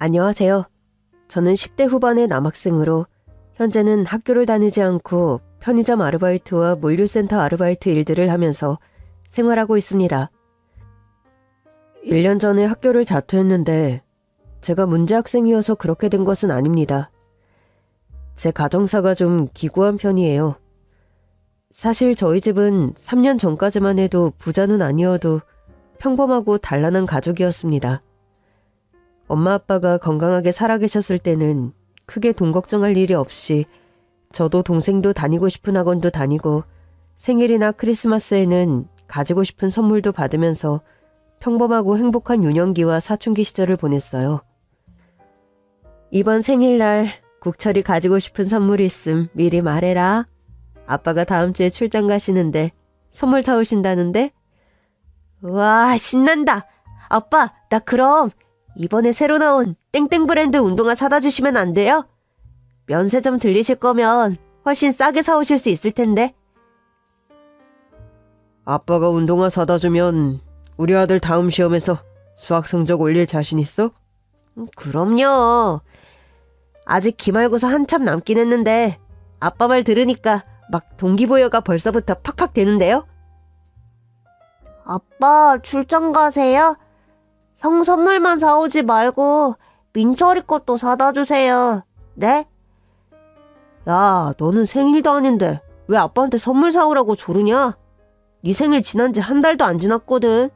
안녕하세요. 저는 10대 후반의 남학생으로 현재는 학교를 다니지 않고 편의점 아르바이트와 물류센터 아르바이트 일들을 하면서 생활하고 있습니다. 1년 전에 학교를 자퇴했는데 제가 문제 학생이어서 그렇게 된 것은 아닙니다. 제 가정사가 좀 기구한 편이에요. 사실 저희 집은 3년 전까지만 해도 부자는 아니어도 평범하고 단란한 가족이었습니다. 엄마 아빠가 건강하게 살아계셨을 때는 크게 돈 걱정할 일이 없이 저도 동생도 다니고 싶은 학원도 다니고 생일이나 크리스마스에는 가지고 싶은 선물도 받으면서 평범하고 행복한 유년기와 사춘기 시절을 보냈어요. 이번 생일날 국철이 가지고 싶은 선물이 있음 미리 말해라. 아빠가 다음 주에 출장 가시는데 선물 사오신다는데? 와, 신난다. 아빠, 나 그럼 이번에 새로 나온 땡땡 브랜드 운동화 사다 주시면 안 돼요? 면세점 들리실 거면 훨씬 싸게 사오실 수 있을 텐데. 아빠가 운동화 사다 주면 우리 아들 다음 시험에서 수학 성적 올릴 자신 있어? 그럼요. 아직 기말고사 한참 남긴 했는데 아빠 말 들으니까 막 동기부여가 벌써부터 팍팍 되는데요? 아빠 출장 가세요? 형 선물만 사오지 말고 민철이 것도 사다 주세요. 네? 야, 너는 생일도 아닌데 왜 아빠한테 선물 사오라고 조르냐? 네 생일 지난 지 한 달도 안 지났거든.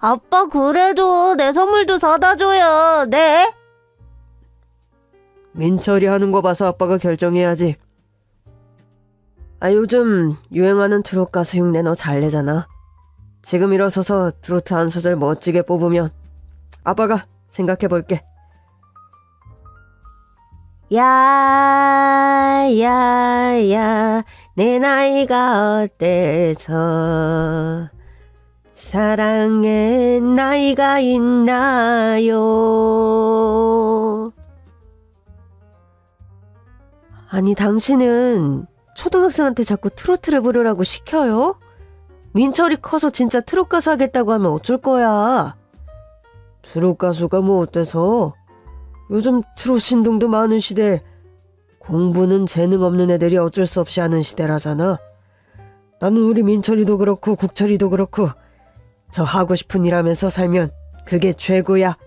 아빠 그래도 내 선물도 사다 줘요. 네? 민철이 하는 거 봐서 아빠가 결정해야지. 요즘 유행하는 트롯 가수 흉내 너 잘 내잖아. 지금 일어서서 트로트 한 소절 멋지게 뽑으면 아빠가 생각해볼게. 야야야 내 나이가 어때서 사랑의 나이가 있나요? 아니 당신은 초등학생한테 자꾸 트로트를 부르라고 시켜요? 민철이 커서 진짜 트롯 가수 하겠다고 하면 어쩔 거야? 트롯 가수가 뭐 어때서? 요즘 트롯 신동도 많은 시대, 공부는 재능 없는 애들이 어쩔 수 없이 하는 시대라잖아. 나는 우리 민철이도 그렇고 국철이도 그렇고 저 하고 싶은 일 하면서 살면 그게 최고야.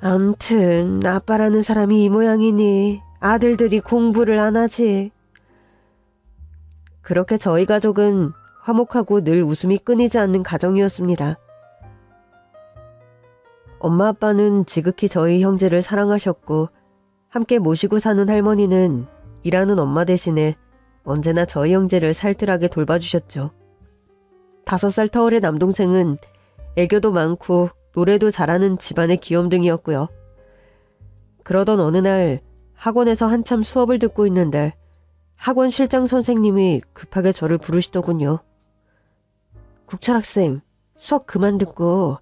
암튼 아빠라는 사람이 이 모양이니 아들들이 공부를 안 하지. 그렇게 저희 가족은 화목하고 늘 웃음이 끊이지 않는 가정이었습니다. 엄마 아빠는 지극히 저희 형제를 사랑하셨고 함께 모시고 사는 할머니는 일하는 엄마 대신에 언제나 저희 형제를 살뜰하게 돌봐주셨죠. 5살 터울의 남동생은 애교도 많고 노래도 잘하는 집안의 귀염둥이였고요. 그러던 어느 날 학원에서 한참 수업을 듣고 있는데 학원 실장 선생님이 급하게 저를 부르시더군요. 국철 학생, 수업 그만 듣고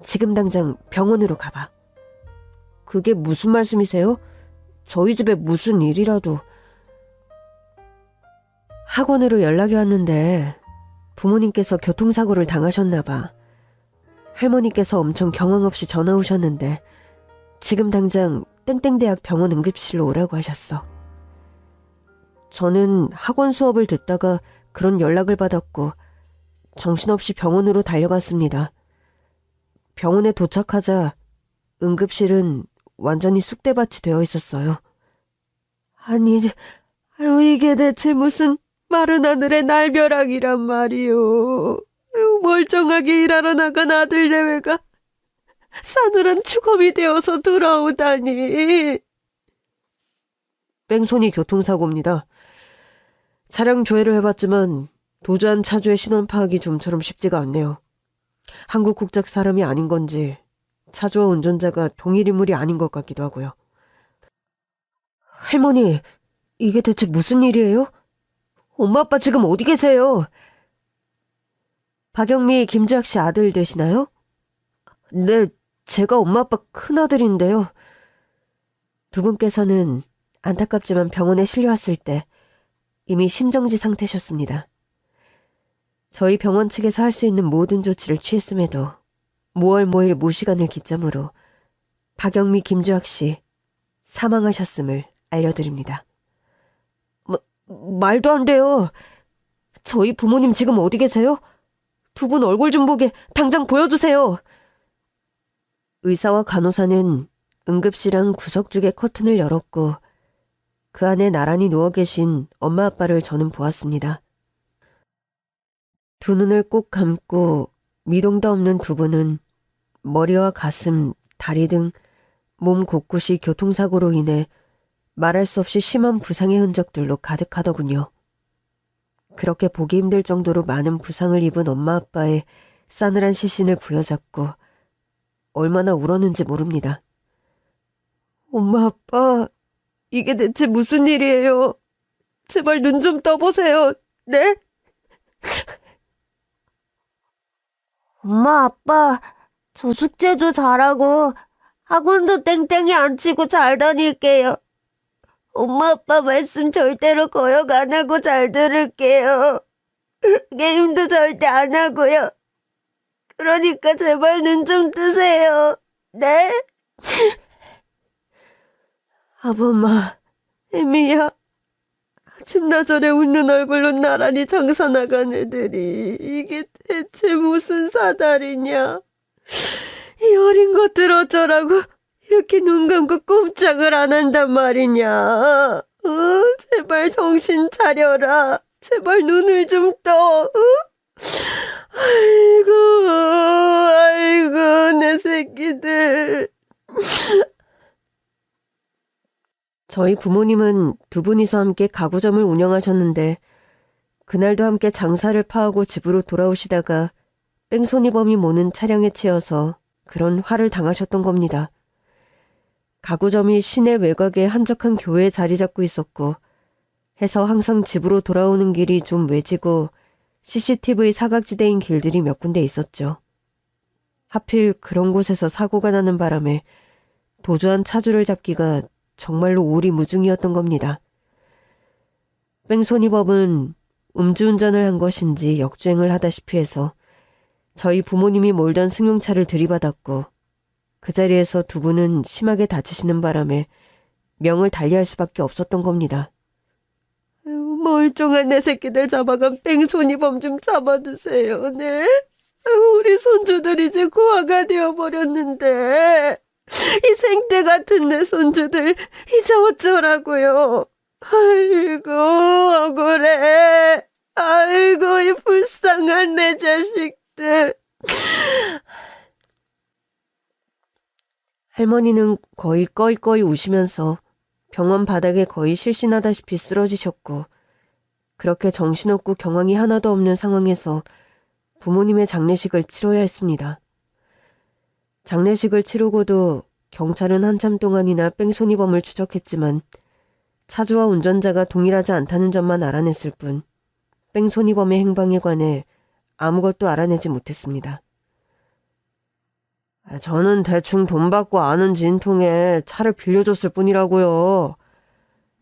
지금 당장 병원으로 가봐. 그게 무슨 말씀이세요? 저희 집에 무슨 일이라도. 학원으로 연락이 왔는데 부모님께서 교통사고를 당하셨나 봐. 할머니께서 엄청 경황 없이 전화 오셨는데 지금 당장 땡땡대학 병원 응급실로 오라고 하셨어. 저는 학원 수업을 듣다가 그런 연락을 받았고 정신없이 병원으로 달려갔습니다. 병원에 도착하자 응급실은 완전히 쑥대밭이 되어 있었어요. 아니, 이게 대체 무슨 마른 하늘의 날벼락이란 말이오. 멀쩡하게 일하러 나간 아들 내외가 싸늘한 추검이 되어서 돌아오다니. 뺑소니 교통사고입니다. 차량 조회를 해봤지만 도주한 차주의 신원 파악이 좀처럼 쉽지가 않네요. 한국 국적 사람이 아닌 건지 차주와 운전자가 동일 인물이 아닌 것 같기도 하고요. 할머니, 이게 대체 무슨 일이에요? 엄마 아빠 지금 어디 계세요? 박영미, 김주학 씨 아들 되시나요? 네, 제가 엄마 아빠 큰아들인데요. 두 분께서는 안타깝지만 병원에 실려왔을 때 이미 심정지 상태셨습니다. 저희 병원 측에서 할 수 있는 모든 조치를 취했음에도 모월모일 모시간을 기점으로 박영미 김주학 씨 사망하셨음을 알려드립니다. 말도 안 돼요. 저희 부모님 지금 어디 계세요? 두 분 얼굴 좀 보게 당장 보여주세요. 의사와 간호사는 응급실랑 구석쪽의 커튼을 열었고 그 안에 나란히 누워 계신 엄마 아빠를 저는 보았습니다. 두 눈을 꼭 감고 미동도 없는 두 분은 머리와 가슴, 다리 등 몸 곳곳이 교통사고로 인해 말할 수 없이 심한 부상의 흔적들로 가득하더군요. 그렇게 보기 힘들 정도로 많은 부상을 입은 엄마 아빠의 싸늘한 시신을 부여잡고 얼마나 울었는지 모릅니다. 엄마 아빠, 이게 대체 무슨 일이에요? 제발 눈 좀 떠보세요. 네? 엄마, 아빠, 저 숙제도 잘하고 학원도 땡땡이 안 치고 잘 다닐게요. 엄마, 아빠 말씀 절대로 거역 안 하고 잘 들을게요. 게임도 절대 안 하고요. 그러니까 제발 눈 좀 뜨세요. 네? 아범마, 애미야. 아침나절에 웃는 얼굴로 나란히 장사 나간 애들이 이게 대체 무슨 사달이냐. 이 어린 것들 어쩌라고 이렇게 눈 감고 꼼짝을 안 한단 말이냐. 제발 정신 차려라. 제발 눈을 좀 떠. 아이고 내 새끼들. 저희 부모님은 두 분이서 함께 가구점을 운영하셨는데 그날도 함께 장사를 파하고 집으로 돌아오시다가 뺑소니범이 모는 차량에 치여서 그런 화를 당하셨던 겁니다. 가구점이 시내 외곽에 한적한 교회에 자리 잡고 있었고 해서 항상 집으로 돌아오는 길이 좀 외지고 CCTV 사각지대인 길들이 몇 군데 있었죠. 하필 그런 곳에서 사고가 나는 바람에 도주한 차주를 잡기가 정말로 오리무중이었던 겁니다. 뺑소니법은 음주운전을 한 것인지 역주행을 하다시피 해서 저희 부모님이 몰던 승용차를 들이받았고 그 자리에서 두 분은 심하게 다치시는 바람에 명을 달리할 수밖에 없었던 겁니다. 멀쩡한 내 새끼들 잡아간 뺑소니범 좀 잡아주세요. 네? 우리 손주들 이제 고아가 되어버렸는데 이 생떼 같은 내 손주들 이제 어쩌라고요. 아이고 억울해. 아이고 이 불쌍한 내 자식들. 할머니는 거의 껄껄 우시면서 병원 바닥에 거의 실신하다시피 쓰러지셨고 그렇게 정신없고 경황이 하나도 없는 상황에서 부모님의 장례식을 치러야 했습니다. 장례식을 치르고도 경찰은 한참 동안이나 뺑소니범을 추적했지만 차주와 운전자가 동일하지 않다는 점만 알아냈을 뿐 뺑소니범의 행방에 관해 아무것도 알아내지 못했습니다. 저는 대충 돈 받고 아는 지인 통해 차를 빌려줬을 뿐이라고요.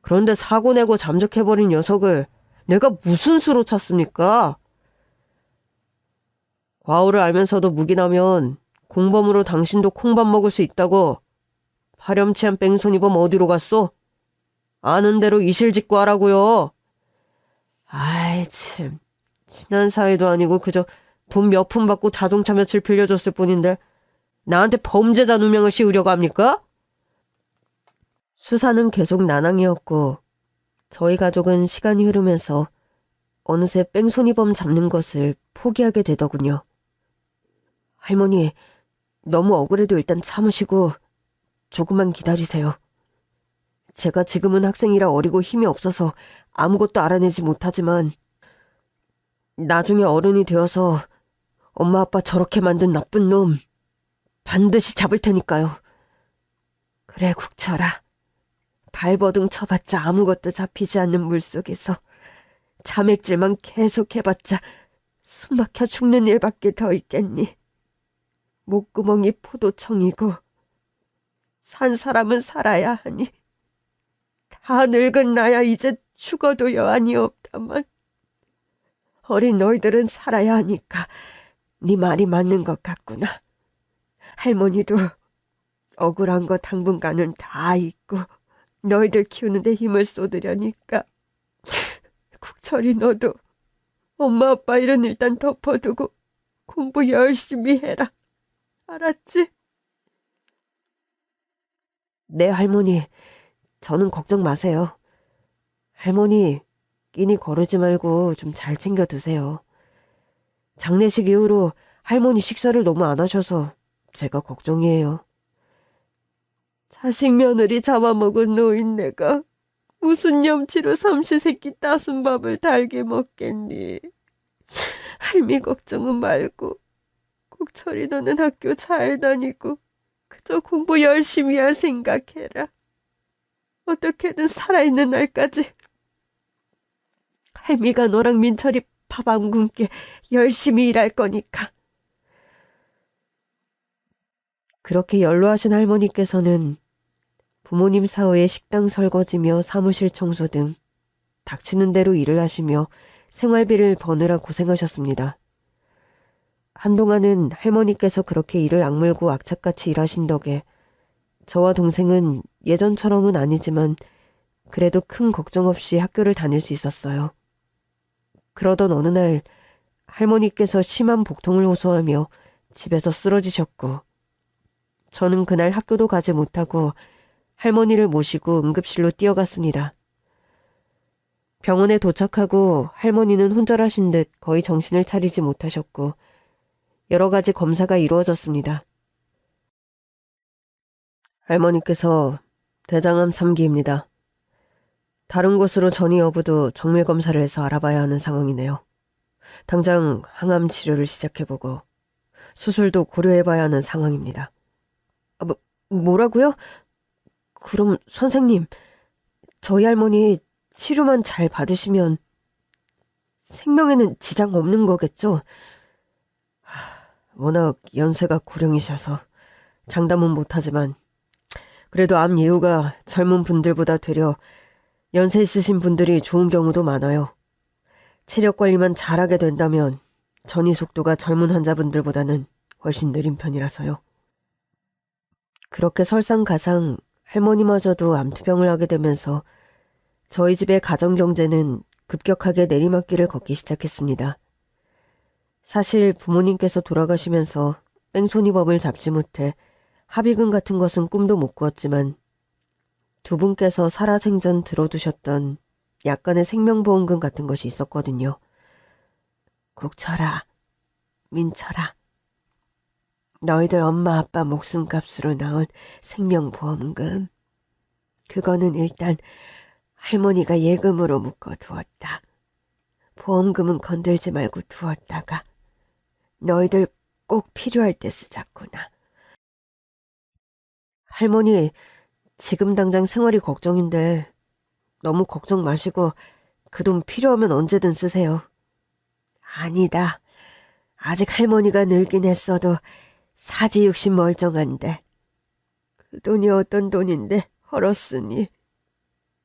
그런데 사고 내고 잠적해버린 녀석을 내가 무슨 수로 찾습니까? 과오를 알면서도 묵인하면 공범으로 당신도 콩밥 먹을 수 있다고. 파렴치한 뺑소니범 어디로 갔소? 아는 대로 이실직고 하라고요. 아이 참, 친한 사이도 아니고 그저 돈 몇 푼 받고 자동차 며칠 빌려줬을 뿐인데 나한테 범죄자 누명을 씌우려고 합니까? 수사는 계속 난항이었고 저희 가족은 시간이 흐르면서 어느새 뺑소니범 잡는 것을 포기하게 되더군요. 할머니, 너무 억울해도 일단 참으시고 조금만 기다리세요. 제가 지금은 학생이라 어리고 힘이 없어서 아무것도 알아내지 못하지만 나중에 어른이 되어서 엄마 아빠 저렇게 만든 나쁜 놈 반드시 잡을 테니까요. 그래 국철아. 발버둥 쳐봤자 아무것도 잡히지 않는 물속에서 자맥질만 계속 해봤자 숨막혀 죽는 일밖에 더 있겠니. 목구멍이 포도청이고 산 사람은 살아야 하니 다 늙은 나야 이제 죽어도 여한이 없다만 어린 너희들은 살아야 하니까 네 말이 맞는 것 같구나. 할머니도 억울한 거 당분간은 다 잊고 너희들 키우는데 힘을 쏟으려니까. 국철이 너도 엄마 아빠 일은 일단 덮어두고 공부 열심히 해라. 알았지? 네, 할머니. 저는 걱정 마세요. 할머니, 끼니 거르지 말고 좀 잘 챙겨 드세요. 장례식 이후로 할머니 식사를 너무 안 하셔서 제가 걱정이에요. 자식 며느리 잡아먹은 노인네가 무슨 염치로 삼시세끼 따순 밥을 달게 먹겠니. 할미 걱정은 말고 국철이 너는 학교 잘 다니고 그저 공부 열심히 할 생각해라. 어떻게든 살아있는 날까지 할미가 너랑 민철이 밥 안 굶게 열심히 일할 거니까. 그렇게 연로하신 할머니께서는 부모님 사후에 식당 설거지며 사무실 청소 등 닥치는 대로 일을 하시며 생활비를 버느라 고생하셨습니다. 한동안은 할머니께서 그렇게 일을 악물고 악착같이 일하신 덕에 저와 동생은 예전처럼은 아니지만 그래도 큰 걱정 없이 학교를 다닐 수 있었어요. 그러던 어느 날 할머니께서 심한 복통을 호소하며 집에서 쓰러지셨고 저는 그날 학교도 가지 못하고 할머니를 모시고 응급실로 뛰어갔습니다. 병원에 도착하고 할머니는 혼절하신 듯 거의 정신을 차리지 못하셨고 여러 가지 검사가 이루어졌습니다. 할머니께서 대장암 3기입니다. 다른 곳으로 전이 여부도 정밀 검사를 해서 알아봐야 하는 상황이네요. 당장 항암 치료를 시작해보고 수술도 고려해봐야 하는 상황입니다. 뭐라고요? 그럼 선생님, 저희 할머니 치료만 잘 받으시면 생명에는 지장 없는 거겠죠? 워낙 연세가 고령이셔서 장담은 못하지만 그래도 암 예후가 젊은 분들보다 되려 연세 있으신 분들이 좋은 경우도 많아요. 체력 관리만 잘하게 된다면 전이 속도가 젊은 환자분들보다는 훨씬 느린 편이라서요. 그렇게 설상가상 할머니마저도 암투병을 하게 되면서 저희 집의 가정경제는 급격하게 내리막길을 걷기 시작했습니다. 사실 부모님께서 돌아가시면서 뺑소니법을 잡지 못해 합의금 같은 것은 꿈도 못 꾸었지만 두 분께서 살아생전 들어두셨던 약간의 생명보험금 같은 것이 있었거든요. 국철아, 민철아, 너희들 엄마 아빠 목숨값으로 나온 생명보험금, 그거는 일단 할머니가 예금으로 묶어두었다. 보험금은 건들지 말고 두었다가 너희들 꼭 필요할 때 쓰자꾸나. 할머니, 지금 당장 생활이 걱정인데 너무 걱정 마시고 그 돈 필요하면 언제든 쓰세요. 아니다. 아직 할머니가 늙긴 했어도 사지육신 멀쩡한데 그 돈이 어떤 돈인데 헐었으니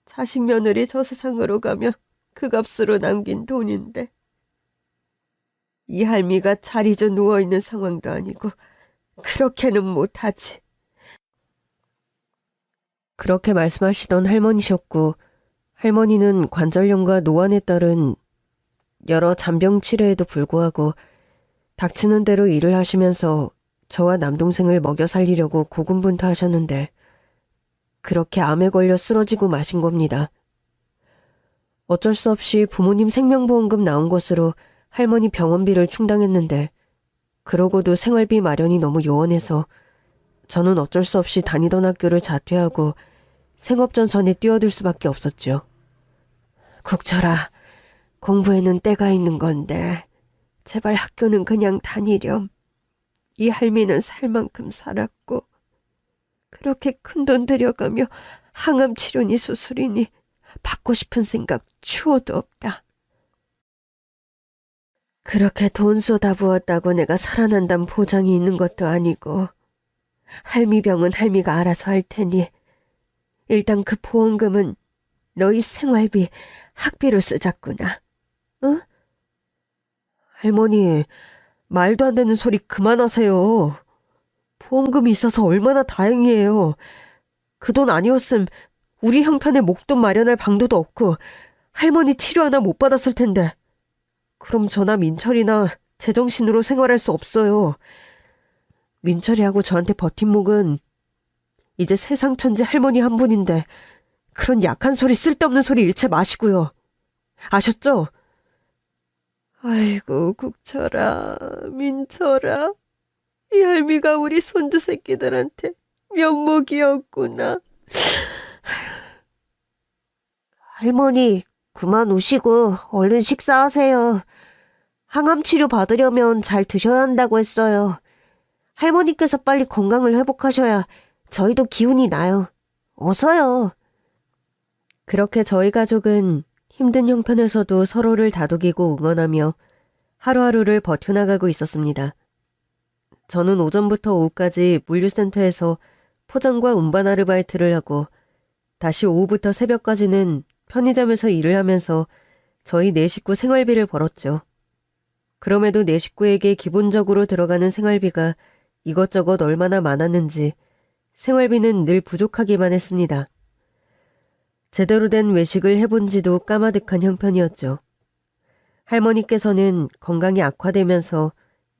자식 며느리 저 세상으로 가면 그 값으로 남긴 돈인데 이 할미가 자리져 누워있는 상황도 아니고 그렇게는 못하지. 그렇게 말씀하시던 할머니셨고 할머니는 관절염과 노안에 따른 여러 잔병 치레에도 불구하고 닥치는 대로 일을 하시면서 저와 남동생을 먹여 살리려고 고군분투하셨는데 그렇게 암에 걸려 쓰러지고 마신 겁니다. 어쩔 수 없이 부모님 생명보험금 나온 것으로 할머니 병원비를 충당했는데 그러고도 생활비 마련이 너무 요원해서 저는 어쩔 수 없이 다니던 학교를 자퇴하고 생업전선에 뛰어들 수밖에 없었죠. 국철아, 공부에는 때가 있는 건데 제발 학교는 그냥 다니렴. 이 할미는 살 만큼 살았고 그렇게 큰돈 들여가며 항암 치료니 수술이니 받고 싶은 생각 추호도 없다. 그렇게 돈 쏟아부었다고 내가 살아난다는 보장이 있는 것도 아니고 할미 병은 할미가 알아서 할 테니 일단 그 보험금은 너희 생활비, 학비로 쓰자꾸나. 응? 할머니, 말도 안 되는 소리 그만하세요. 보험금이 있어서 얼마나 다행이에요. 그 돈 아니었음 우리 형편에 목돈 마련할 방도도 없고 할머니 치료 하나 못 받았을 텐데. 그럼 저나 민철이나 제정신으로 생활할 수 없어요. 민철이하고 저한테 버팀목은 이제 세상 천지 할머니 한 분인데 그런 약한 소리 쓸데없는 소리 잃지 마시고요. 아셨죠? 아이고 국철아, 민철아, 이 할미가 우리 손주 새끼들한테 면목이었구나. 할머니, 그만 우시고 얼른 식사하세요. 항암 치료 받으려면 잘 드셔야 한다고 했어요. 할머니께서 빨리 건강을 회복하셔야 저희도 기운이 나요. 어서요. 그렇게 저희 가족은 힘든 형편에서도 서로를 다독이고 응원하며 하루하루를 버텨나가고 있었습니다. 저는 오전부터 오후까지 물류센터에서 포장과 운반 아르바이트를 하고 다시 오후부터 새벽까지는 편의점에서 일을 하면서 저희 네 식구 생활비를 벌었죠. 그럼에도 네 식구에게 기본적으로 들어가는 생활비가 이것저것 얼마나 많았는지 생활비는 늘 부족하기만 했습니다. 제대로 된 외식을 해본 지도 까마득한 형편이었죠. 할머니께서는 건강이 악화되면서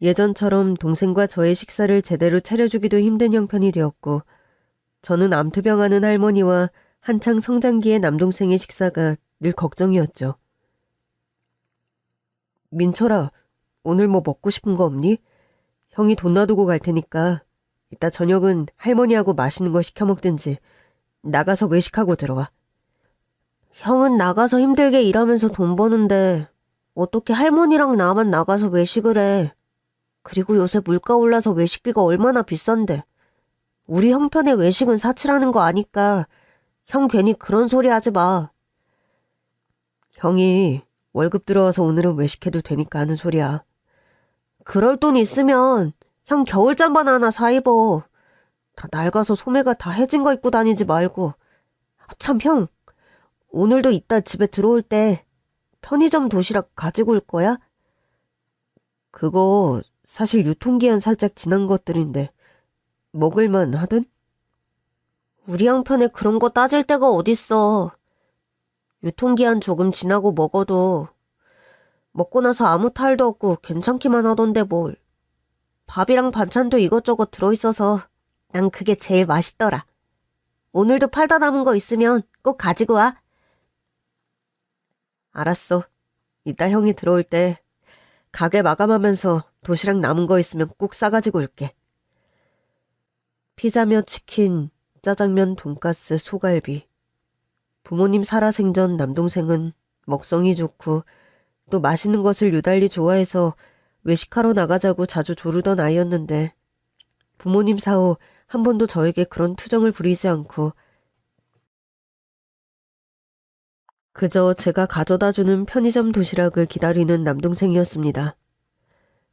예전처럼 동생과 저의 식사를 제대로 차려주기도 힘든 형편이 되었고 저는 암투병하는 할머니와 한창 성장기의 남동생의 식사가 늘 걱정이었죠. 민철아, 오늘 뭐 먹고 싶은 거 없니? 형이 돈 놔두고 갈 테니까 이따 저녁은 할머니하고 맛있는 거 시켜 먹든지 나가서 외식하고 들어와. 형은 나가서 힘들게 일하면서 돈 버는데 어떻게 할머니랑 나만 나가서 외식을 해. 그리고 요새 물가 올라서 외식비가 얼마나 비싼데. 우리 형편의 외식은 사치라는 거 아니까 형 괜히 그런 소리 하지 마. 형이 월급 들어와서 오늘은 외식해도 되니까 하는 소리야. 그럴 돈 있으면 형 겨울잠바 하나 사 입어. 다 낡아서 소매가 다 해진 거 입고 다니지 말고. 참 형, 오늘도 이따 집에 들어올 때 편의점 도시락 가지고 올 거야? 그거 사실 유통기한 살짝 지난 것들인데 먹을만 하든? 우리 형편에 그런 거 따질 데가 어딨어. 유통기한 조금 지나고 먹어도 먹고 나서 아무 탈도 없고 괜찮기만 하던데 뭘. 밥이랑 반찬도 이것저것 들어있어서 난 그게 제일 맛있더라. 오늘도 팔다 남은 거 있으면 꼭 가지고 와. 알았어. 이따 형이 들어올 때 가게 마감하면서 도시락 남은 거 있으면 꼭 싸가지고 올게. 피자며 치킨, 짜장면, 돈가스, 소갈비. 부모님 살아생전 남동생은 먹성이 좋고 또 맛있는 것을 유달리 좋아해서 외식하러 나가자고 자주 조르던 아이였는데 부모님 사후 한 번도 저에게 그런 투정을 부리지 않고 그저 제가 가져다주는 편의점 도시락을 기다리는 남동생이었습니다.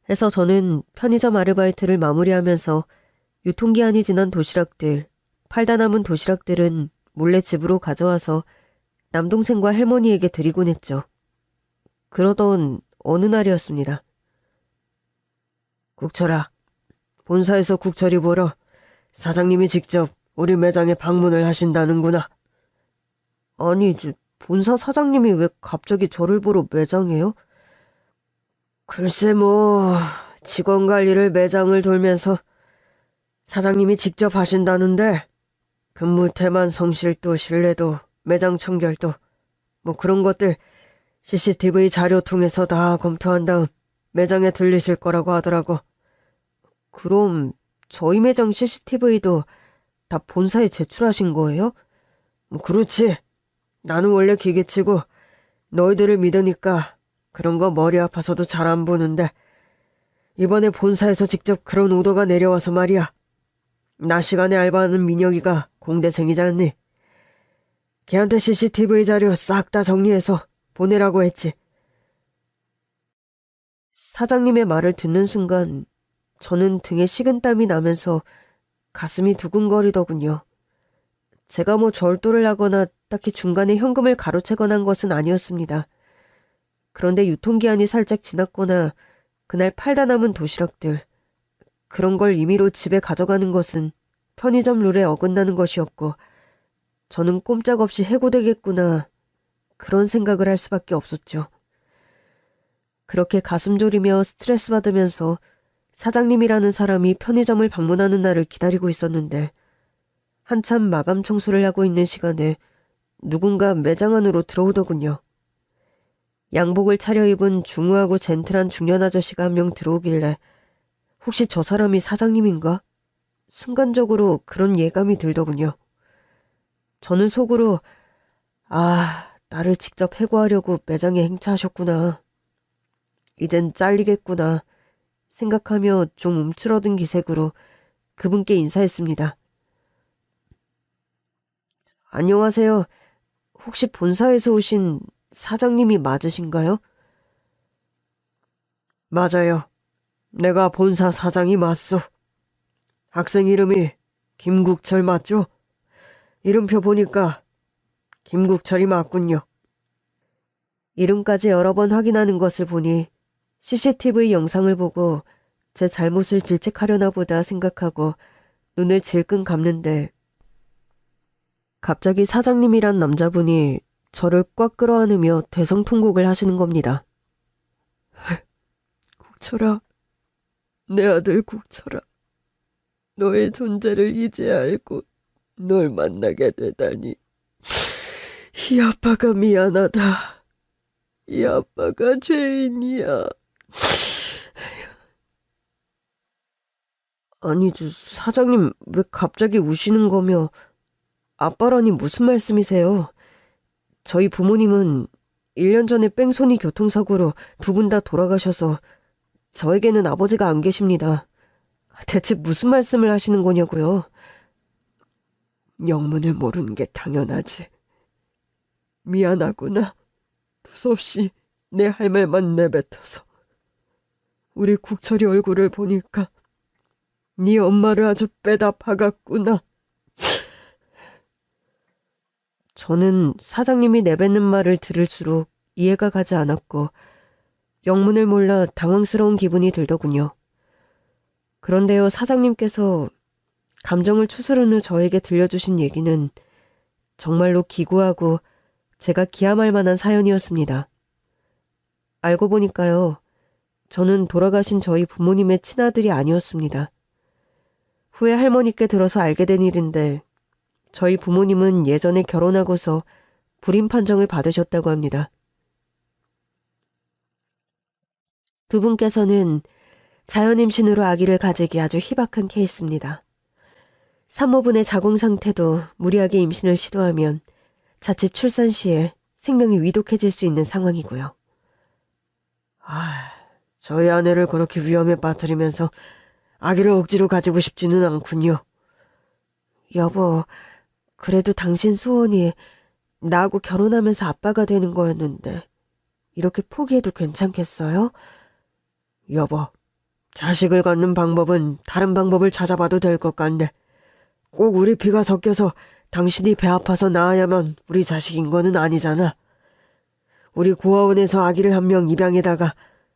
해서 저는 편의점 아르바이트를 마무리하면서 유통기한이 지난 도시락들, 팔다 남은 도시락들은 몰래 집으로 가져와서 남동생과 할머니에게 드리곤 했죠. 그러던 어느 날이었습니다. 국철아, 본사에서 국철이 보러 사장님이 직접 우리 매장에 방문을 하신다는구나. 아니, 본사 사장님이 왜 갑자기 저를 보러 매장에요? 글쎄 직원 관리를 매장을 돌면서 사장님이 직접 하신다는데 근무 태만 성실도 신뢰도 매장 청결도 그런 것들 CCTV 자료 통해서 다 검토한 다음 매장에 들리실 거라고 하더라고. 그럼 저희 매장 CCTV도 다 본사에 제출하신 거예요? 그렇지. 나는 원래 기계치고 너희들을 믿으니까 그런 거 머리 아파서도 잘 안 보는데 이번에 본사에서 직접 그런 오더가 내려와서 말이야. 낮 시간에 알바하는 민혁이가 공대생이잖니. 걔한테 CCTV 자료 싹 다 정리해서 보내라고 했지. 사장님의 말을 듣는 순간 저는 등에 식은땀이 나면서 가슴이 두근거리더군요. 제가 절도를 하거나 딱히 중간에 현금을 가로채거나 한 것은 아니었습니다. 그런데 유통기한이 살짝 지났거나 그날 팔다 남은 도시락들, 그런 걸 임의로 집에 가져가는 것은 편의점 룰에 어긋나는 것이었고 저는 꼼짝없이 해고되겠구나 그런 생각을 할 수밖에 없었죠. 그렇게 가슴 졸이며 스트레스 받으면서 사장님이라는 사람이 편의점을 방문하는 날을 기다리고 있었는데 한참 마감 청소를 하고 있는 시간에 누군가 매장 안으로 들어오더군요. 양복을 차려입은 중후하고 젠틀한 중년 아저씨가 한 명 들어오길래 혹시 저 사람이 사장님인가? 순간적으로 그런 예감이 들더군요. 저는 속으로 나를 직접 해고하려고 매장에 행차하셨구나. 이젠 잘리겠구나 생각하며 좀 움츠러든 기색으로 그분께 인사했습니다. 안녕하세요. 혹시 본사에서 오신 사장님이 맞으신가요? 맞아요. 내가 본사 사장이 맞소. 학생 이름이 김국철 맞죠? 이름표 보니까 김국철이 맞군요. 이름까지 여러 번 확인하는 것을 보니 CCTV 영상을 보고 제 잘못을 질책하려나 보다 생각하고 눈을 질끈 감는데 갑자기 사장님이란 남자분이 저를 꽉 끌어안으며 대성통곡을 하시는 겁니다. 국철아, 내 아들 국철아, 너의 존재를 이제 알고 널 만나게 되다니. 이 아빠가 미안하다. 이 아빠가 죄인이야. 아니, 사장님 왜 갑자기 우시는 거며 아빠라니 무슨 말씀이세요? 저희 부모님은 1년 전에 뺑소니 교통사고로 두 분 다 돌아가셔서 저에게는 아버지가 안 계십니다. 대체 무슨 말씀을 하시는 거냐고요? 영문을 모르는 게 당연하지. 미안하구나. 두서없이 내 할 말만 내뱉어서. 우리 국철이 얼굴을 보니까 네 엄마를 아주 빼다 박았구나. 저는 사장님이 내뱉는 말을 들을수록 이해가 가지 않았고 영문을 몰라 당황스러운 기분이 들더군요. 그런데요, 사장님께서 감정을 추스른 후 저에게 들려주신 얘기는 정말로 기구하고 제가 기함할 만한 사연이었습니다. 알고 보니까요, 저는 돌아가신 저희 부모님의 친아들이 아니었습니다. 후에 할머니께 들어서 알게 된 일인데 저희 부모님은 예전에 결혼하고서 불임 판정을 받으셨다고 합니다. 두 분께서는 자연임신으로 아기를 가지기 아주 희박한 케이스입니다. 산모분의 자궁 상태도 무리하게 임신을 시도하면 자칫 출산 시에 생명이 위독해질 수 있는 상황이고요. 저희 아내를 그렇게 위험에 빠뜨리면서 아기를 억지로 가지고 싶지는 않군요. 여보, 그래도 당신 소원이 나하고 결혼하면서 아빠가 되는 거였는데 이렇게 포기해도 괜찮겠어요? 여보, 자식을 갖는 방법은 다른 방법을 찾아봐도 될 것 같네. 꼭 우리 피가 섞여서 당신이 배 아파서 낳아야만 우리 자식인 거는 아니잖아. 우리 고아원에서 아기를 한 명 입양에다가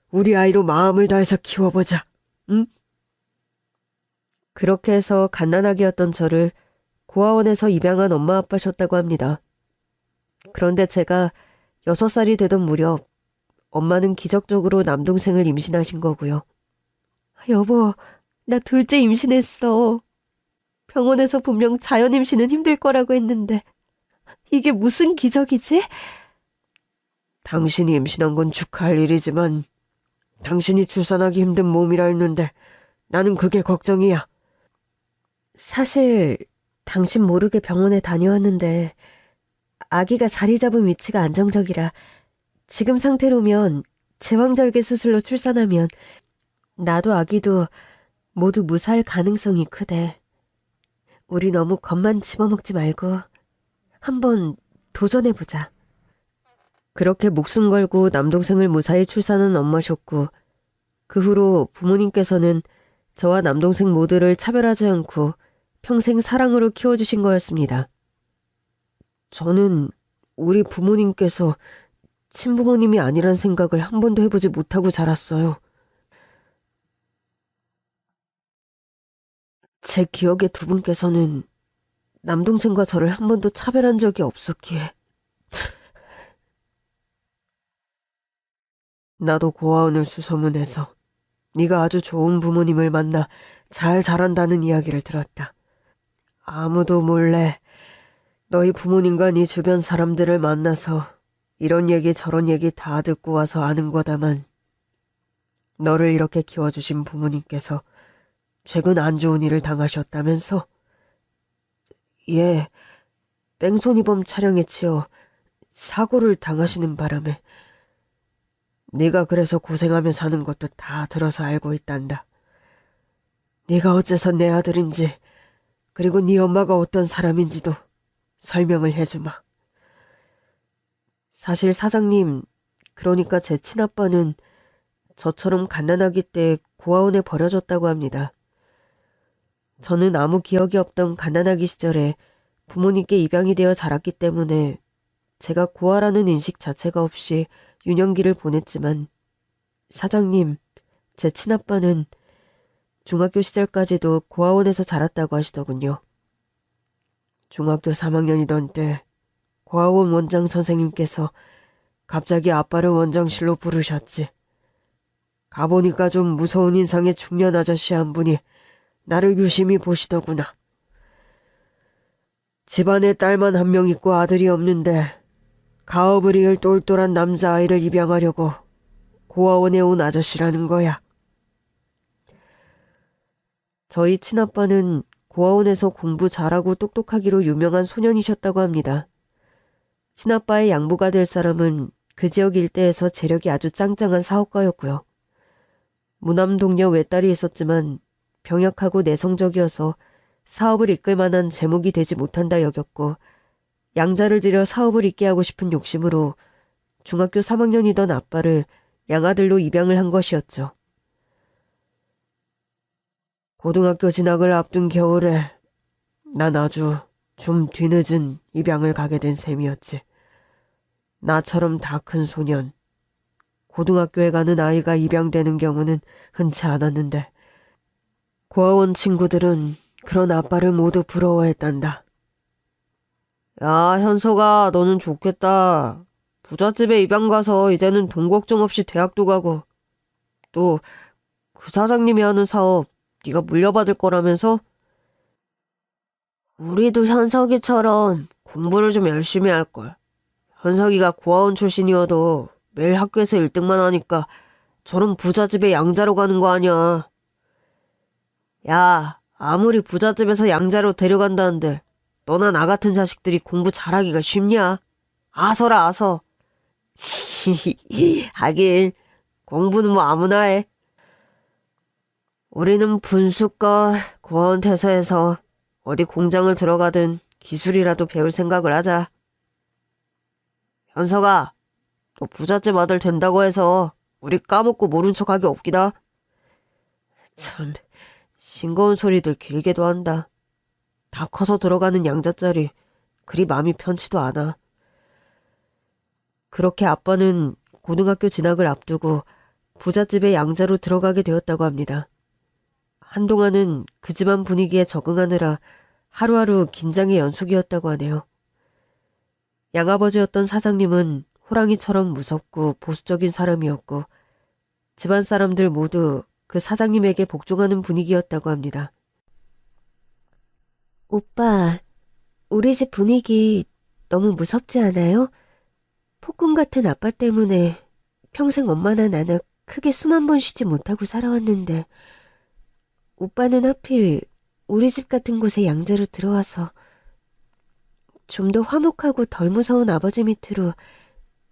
우리 아이로 마음을 다해서 키워보자. 응? 그렇게 해서 갓난아기였던 저를 고아원에서 입양한 엄마 아빠셨다고 합니다. 그런데 제가 6살이 되던 무렵 엄마는 기적적으로 남동생을 임신하신 거고요. 여보, 나 둘째 임신했어. 병원에서 분명 자연 임신은 힘들 거라고 했는데 이게 무슨 기적이지? 당신이 임신한 건 축하할 일이지만 당신이 출산하기 힘든 몸이라 했는데 나는 그게 걱정이야. 사실 당신 모르게 병원에 다녀왔는데 아기가 자리 잡은 위치가 안정적이라 지금 상태로면 제왕절개 수술로 출산하면 나도 아기도 모두 무사할 가능성이 크대. 우리 너무 겁만 집어먹지 말고 한번 도전해보자. 그렇게 목숨 걸고 남동생을 무사히 출산한 엄마셨고 그 후로 부모님께서는 저와 남동생 모두를 차별하지 않고 평생 사랑으로 키워주신 거였습니다. 저는 우리 부모님께서 친부모님이 아니란 생각을 한 번도 해보지 못하고 자랐어요. 제 기억에 두 분께서는 남동생과 저를 한 번도 차별한 적이 없었기에 나도 고아원을 수소문해서 네가 아주 좋은 부모님을 만나 잘 자란다는 이야기를 들었다. 아무도 몰래 너희 부모님과 네 주변 사람들을 만나서 이런 얘기 저런 얘기 다 듣고 와서 아는 거다만 너를 이렇게 키워주신 부모님께서 최근 안 좋은 일을 당하셨다면서? 예, 뺑소니범 촬영에 치여 사고를 당하시는 바람에 네가 그래서 고생하며 사는 것도 다 들어서 알고 있단다. 네가 어째서 내 아들인지 그리고 네 엄마가 어떤 사람인지도 설명을 해주마. 사실 사장님, 그러니까 제 친아빠는 저처럼 갓난아기 때 고아원에 버려졌다고 합니다. 저는 아무 기억이 없던 갓난아기 시절에 부모님께 입양이 되어 자랐기 때문에 제가 고아라는 인식 자체가 없이 유년기를 보냈지만 사장님, 제 친아빠는 중학교 시절까지도 고아원에서 자랐다고 하시더군요. 중학교 3학년이던 때 고아원 원장 선생님께서 갑자기 아빠를 원장실로 부르셨지. 가보니까 좀 무서운 인상의 중년 아저씨 한 분이 나를 유심히 보시더구나. 집안에 딸만 한 명 있고 아들이 없는데 가업을 이을 똘똘한 남자아이를 입양하려고 고아원에 온 아저씨라는 거야. 저희 친아빠는 고아원에서 공부 잘하고 똑똑하기로 유명한 소년이셨다고 합니다. 친아빠의 양부가 될 사람은 그 지역 일대에서 재력이 아주 짱짱한 사업가였고요. 무남 동료 외딸이 있었지만 병약하고 내성적이어서 사업을 이끌 만한 제목이 되지 못한다 여겼고 양자를 들여 사업을 있게 하고 싶은 욕심으로 중학교 3학년이던 아빠를 양아들로 입양을 한 것이었죠. 고등학교 진학을 앞둔 겨울에 난 아주 좀 뒤늦은 입양을 가게 된 셈이었지. 나처럼 다 큰 소년, 고등학교에 가는 아이가 입양되는 경우는 흔치 않았는데 고아원 친구들은 그런 아빠를 모두 부러워했단다. 야, 현석아, 너는 좋겠다. 부잣집에 입양 가서 이제는 돈 걱정 없이 대학도 가고 또 그 사장님이 하는 사업 네가 물려받을 거라면서? 우리도 현석이처럼 공부를 좀 열심히 할걸. 현석이가 고아원 출신이어도 매일 학교에서 1등만 하니까 저런 부잣집에 양자로 가는 거 아니야. 야, 아무리 부잣집에서 양자로 데려간다는데 너나 나 같은 자식들이 공부 잘하기가 쉽냐? 아서라 아서. 하긴 공부는 뭐 아무나 해. 우리는 분수과 고아원 퇴소해서 어디 공장을 들어가든 기술이라도 배울 생각을 하자. 현석아, 너 부잣집 아들 된다고 해서 우리 까먹고 모른 척하기 없기다. 참, 싱거운 소리들 길게도 한다. 다 커서 들어가는 양자짜리 그리 마음이 편치도 않아. 그렇게 아빠는 고등학교 진학을 앞두고 부잣집에 양자로 들어가게 되었다고 합니다. 한동안은 그 집안 분위기에 적응하느라 하루하루 긴장의 연속이었다고 하네요. 양아버지였던 사장님은 호랑이처럼 무섭고 보수적인 사람이었고 집안 사람들 모두 그 사장님에게 복종하는 분위기였다고 합니다. 오빠, 우리 집 분위기 너무 무섭지 않아요? 폭군 같은 아빠 때문에 평생 엄마나 나나 크게 숨 한 번 쉬지 못하고 살아왔는데 오빠는 하필 우리 집 같은 곳에 양자로 들어와서 좀 더 화목하고 덜 무서운 아버지 밑으로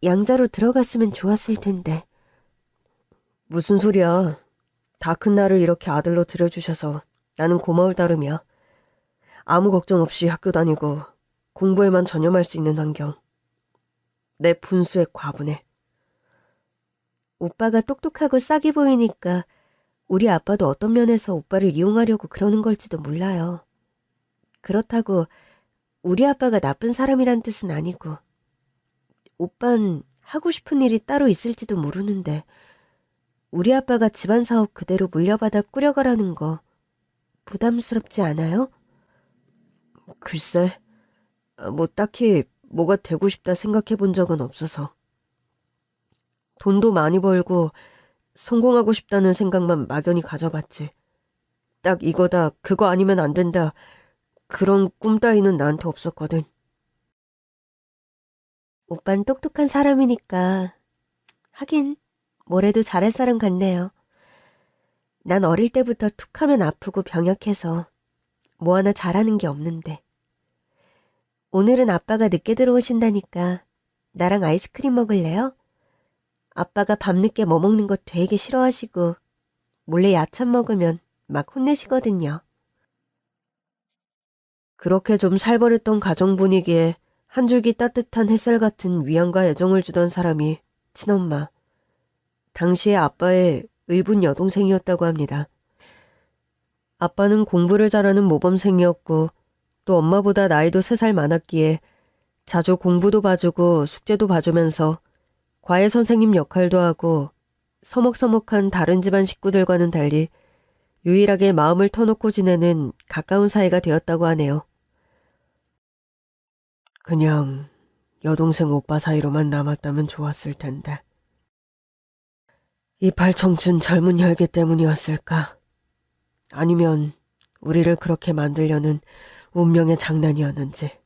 양자로 들어갔으면 좋았을 텐데. 무슨 소리야. 다 큰 나를 이렇게 아들로 들여주셔서 나는 고마울 따름이야. 아무 걱정 없이 학교 다니고 공부에만 전념할 수 있는 환경. 내 분수에 과분해. 오빠가 똑똑하고 싹이 보이니까 우리 아빠도 어떤 면에서 오빠를 이용하려고 그러는 걸지도 몰라요. 그렇다고 우리 아빠가 나쁜 사람이란 뜻은 아니고 오빤 하고 싶은 일이 따로 있을지도 모르는데 우리 아빠가 집안 사업 그대로 물려받아 꾸려가라는 거 부담스럽지 않아요? 글쎄, 뭐 딱히 뭐가 되고 싶다 생각해 본 적은 없어서. 돈도 많이 벌고 성공하고 싶다는 생각만 막연히 가져봤지. 딱 이거다, 그거 아니면 안 된다, 그런 꿈 따위는 나한테 없었거든. 오빤 똑똑한 사람이니까. 하긴 뭐래도 잘할 사람 같네요. 난 어릴 때부터 툭하면 아프고 병약해서 뭐 하나 잘하는 게 없는데. 오늘은 아빠가 늦게 들어오신다니까 나랑 아이스크림 먹을래요? 아빠가 밤늦게 뭐 먹는 거 되게 싫어하시고 몰래 야참 먹으면 막 혼내시거든요. 그렇게 좀 살벌했던 가정 분위기에 한 줄기 따뜻한 햇살 같은 위안과 애정을 주던 사람이 친엄마. 당시에 아빠의 의붓 여동생이었다고 합니다. 아빠는 공부를 잘하는 모범생이었고 또 엄마보다 나이도 3살 많았기에 자주 공부도 봐주고 숙제도 봐주면서 과외 선생님 역할도 하고 서먹서먹한 다른 집안 식구들과는 달리 유일하게 마음을 터놓고 지내는 가까운 사이가 되었다고 하네요. 그냥 여동생 오빠 사이로만 남았다면 좋았을 텐데. 이팔 청춘 젊은 혈기 때문이었을까? 아니면 우리를 그렇게 만들려는 운명의 장난이었는지.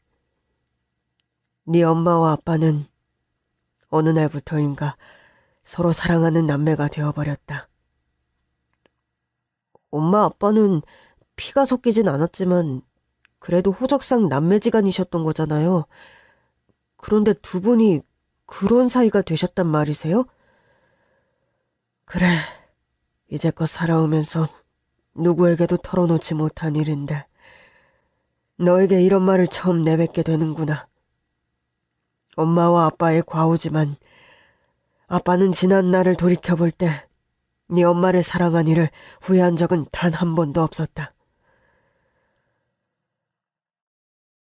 네 엄마와 아빠는 어느 날부터인가 서로 사랑하는 남매가 되어버렸다. 엄마 아빠는 피가 섞이진 않았지만 그래도 호적상 남매지간이셨던 거잖아요. 그런데 두 분이 그런 사이가 되셨단 말이세요? 그래, 이제껏 살아오면서 누구에게도 털어놓지 못한 일인데 너에게 이런 말을 처음 내뱉게 되는구나. 엄마와 아빠의 과오지만 아빠는 지난 날을 돌이켜볼 때 네 엄마를 사랑한 일을 후회한 적은 단 한 번도 없었다.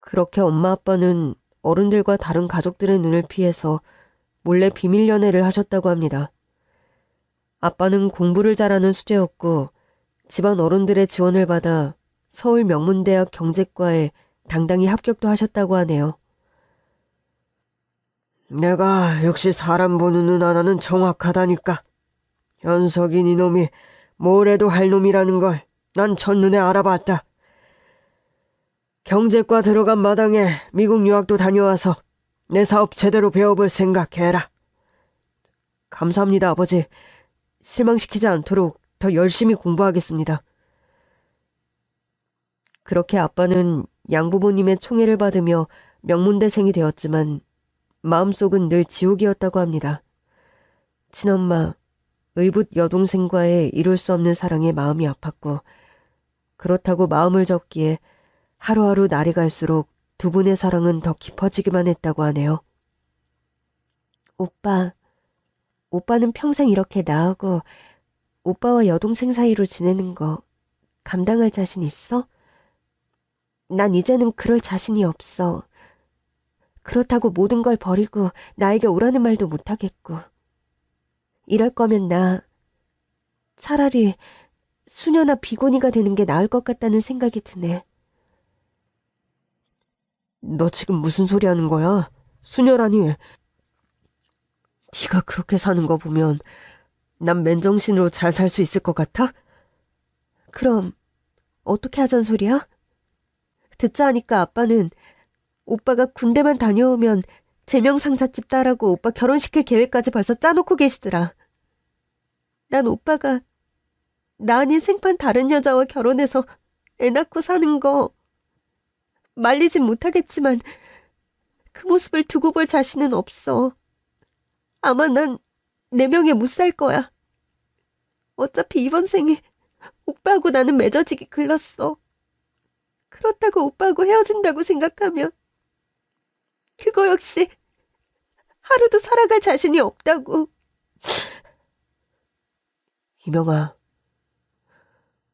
그렇게 엄마 아빠는 어른들과 다른 가족들의 눈을 피해서 몰래 비밀 연애를 하셨다고 합니다. 아빠는 공부를 잘하는 수재였고 집안 어른들의 지원을 받아 서울 명문대학 경제과에 당당히 합격도 하셨다고 하네요. 내가 역시 사람 보는 눈 하나는 정확하다니까. 현석인 이놈이 뭐래도 할 놈이라는 걸 난 첫눈에 알아봤다. 경제과 들어간 마당에 미국 유학도 다녀와서 내 사업 제대로 배워볼 생각해라. 감사합니다, 아버지. 실망시키지 않도록 더 열심히 공부하겠습니다. 그렇게 아빠는 양부모님의 총애를 받으며 명문대생이 되었지만 마음속은 늘 지옥이었다고 합니다. 친엄마, 의붓 여동생과의 이룰 수 없는 사랑에 마음이 아팠고 그렇다고 마음을 접기에 하루하루 날이 갈수록 두 분의 사랑은 더 깊어지기만 했다고 하네요. 오빠는 평생 이렇게 나하고 오빠와 여동생 사이로 지내는 거 감당할 자신 있어? 난 이제는 그럴 자신이 없어. 그렇다고 모든 걸 버리고 나에게 오라는 말도 못하겠고. 이럴 거면 나 차라리 수녀나 비고니가 되는 게 나을 것 같다는 생각이 드네. 너 지금 무슨 소리 하는 거야? 수녀라니. 네가 그렇게 사는 거 보면 난 맨정신으로 잘 살 수 있을 것 같아? 그럼 어떻게 하잔 소리야? 듣자 하니까 아빠는 오빠가 군대만 다녀오면 제명상사집 딸하고 오빠 결혼시킬 계획까지 벌써 짜놓고 계시더라. 난 오빠가 나 아닌 생판 다른 여자와 결혼해서 애 낳고 사는 거 말리진 못하겠지만 그 모습을 두고 볼 자신은 없어. 아마 난 내 명에 못 살 거야. 어차피 이번 생에 오빠하고 나는 맺어지기 글렀어. 그렇다고 오빠하고 헤어진다고 생각하면 그거 역시 하루도 살아갈 자신이 없다고. 이명아,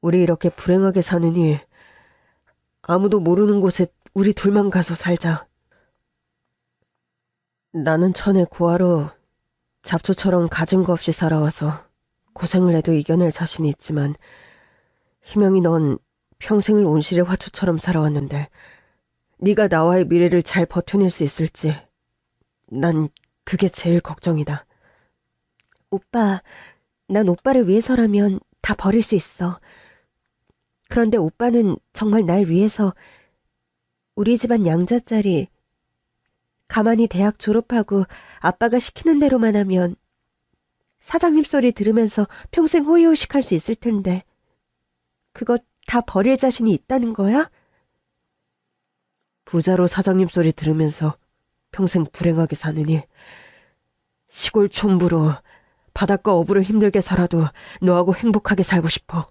우리 이렇게 불행하게 사느니 아무도 모르는 곳에 우리 둘만 가서 살자. 나는 천에 고아로 잡초처럼 가진 거 없이 살아와서 고생을 해도 이겨낼 자신이 있지만 희명이 넌 평생을 온실의 화초처럼 살아왔는데 네가 나와의 미래를 잘 버텨낼 수 있을지 난 그게 제일 걱정이다. 오빠, 난 오빠를 위해서라면 다 버릴 수 있어. 그런데 오빠는 정말 날 위해서 우리 집안 양자짜리 가만히 대학 졸업하고 아빠가 시키는 대로만 하면 사장님 소리 들으면서 평생 호의호식할 수 있을 텐데 그거 다 버릴 자신이 있다는 거야? 부자로 사장님 소리 들으면서 평생 불행하게 사느니 시골 촌부로 바닷가 어부를 힘들게 살아도 너하고 행복하게 살고 싶어.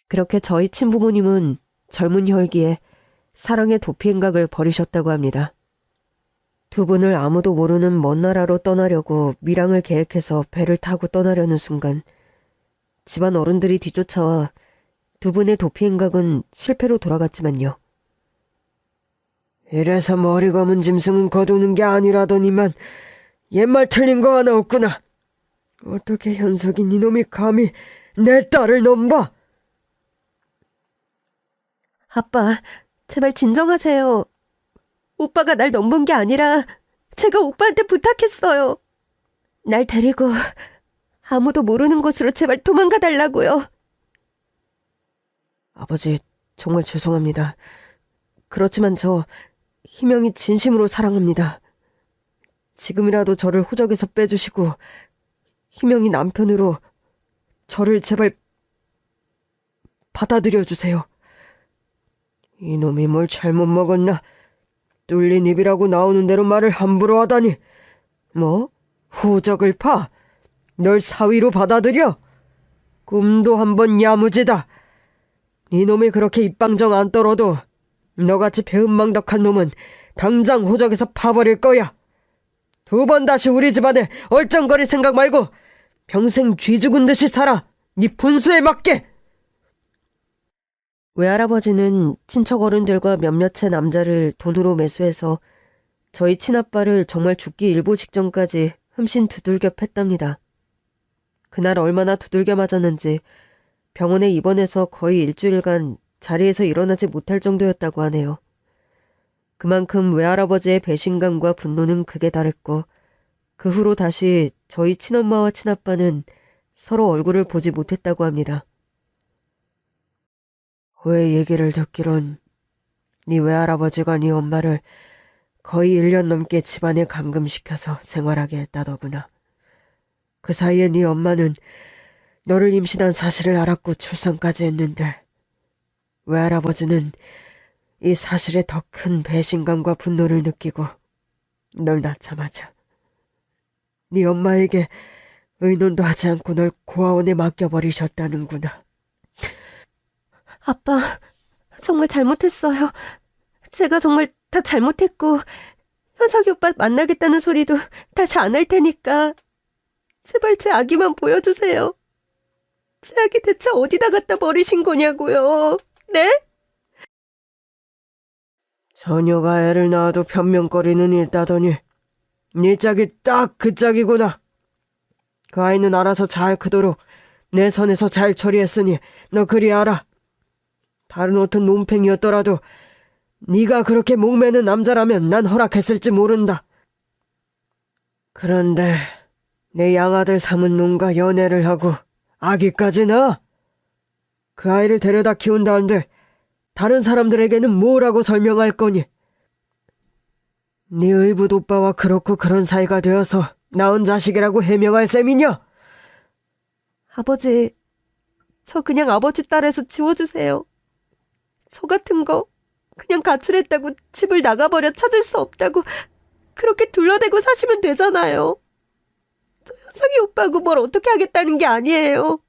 그렇게 저희 친부모님은 젊은 혈기에 사랑의 도피행각을 벌이셨다고 합니다. 두 분을 아무도 모르는 먼 나라로 떠나려고 밀항을 계획해서 배를 타고 떠나려는 순간 집안 어른들이 뒤쫓아와 두 분의 도피행각은 실패로 돌아갔지만요. 이래서 머리 검은 짐승은 거두는 게 아니라더니만 옛말 틀린 거 하나 없구나. 어떻게 현석인 이놈이 감히 내 딸을 넘봐? 아빠, 제발 진정하세요. 오빠가 날 넘본 게 아니라 제가 오빠한테 부탁했어요. 날 데리고 아무도 모르는 곳으로 제발 도망가 달라고요. 아버지, 정말 죄송합니다. 그렇지만 저 희명이 진심으로 사랑합니다. 지금이라도 저를 호적에서 빼주시고 희명이 남편으로 저를 제발 받아들여 주세요. 이놈이 뭘 잘못 먹었나? 뚫린 입이라고 나오는 대로 말을 함부로 하다니. 뭐? 호적을 파? 널 사위로 받아들여? 꿈도 한번 야무지다. 이놈이 그렇게 입방정 안 떨어도 너같이 배은망덕한 놈은 당장 호적에서 파버릴 거야. 두 번 다시 우리 집안에 얼쩡거릴 생각 말고 평생 쥐 죽은 듯이 살아. 네 분수에 맞게. 외할아버지는 친척 어른들과 몇몇의 남자를 돈으로 매수해서 저희 친아빠를 정말 죽기 일보 직전까지 흠씬 두들겨 팼답니다. 그날 얼마나 두들겨 맞았는지 병원에 입원해서 거의 일주일간 자리에서 일어나지 못할 정도였다고 하네요. 그만큼 외할아버지의 배신감과 분노는 극에 달했고 그 후로 다시 저희 친엄마와 친아빠는 서로 얼굴을 보지 못했다고 합니다. 왜 얘기를 듣기론 네 외할아버지가 네 엄마를 거의 1년 넘게 집안에 감금시켜서 생활하게 했다더구나. 그 사이에 네 엄마는 너를 임신한 사실을 알았고 출산까지 했는데 외할아버지는 이 사실에 더 큰 배신감과 분노를 느끼고 널 낳자마자 네 엄마에게 의논도 하지 않고 널 고아원에 맡겨버리셨다는구나. 아빠, 정말 잘못했어요. 제가 정말 다 잘못했고 현석이 오빠 만나겠다는 소리도 다시 안 할 테니까 제발 제 아기만 보여주세요. 제 아기 대체 어디다 갖다 버리신 거냐고요. 네? 처녀가 애를 낳아도 변명거리는 일다더니 네 짝이 딱 그 짝이구나. 그 아이는 알아서 잘 크도록 내 선에서 잘 처리했으니 너 그리 알아. 다른 옷은 논팽이였더라도 네가 그렇게 목매는 남자라면 난 허락했을지 모른다. 그런데 내 양아들 삼은 놈과 연애를 하고 아기까지 낳아? 그 아이를 데려다 키운다는데 다른 사람들에게는 뭐라고 설명할 거니? 네 의붓 오빠와 그렇고 그런 사이가 되어서 낳은 자식이라고 해명할 셈이냐? 아버지, 저 그냥 아버지 딸에서 지워주세요. 저 같은 거 그냥 가출했다고 집을 나가버려 찾을 수 없다고 그렇게 둘러대고 사시면 되잖아요. 저 현석이 오빠하고 뭘 어떻게 하겠다는 게 아니에요.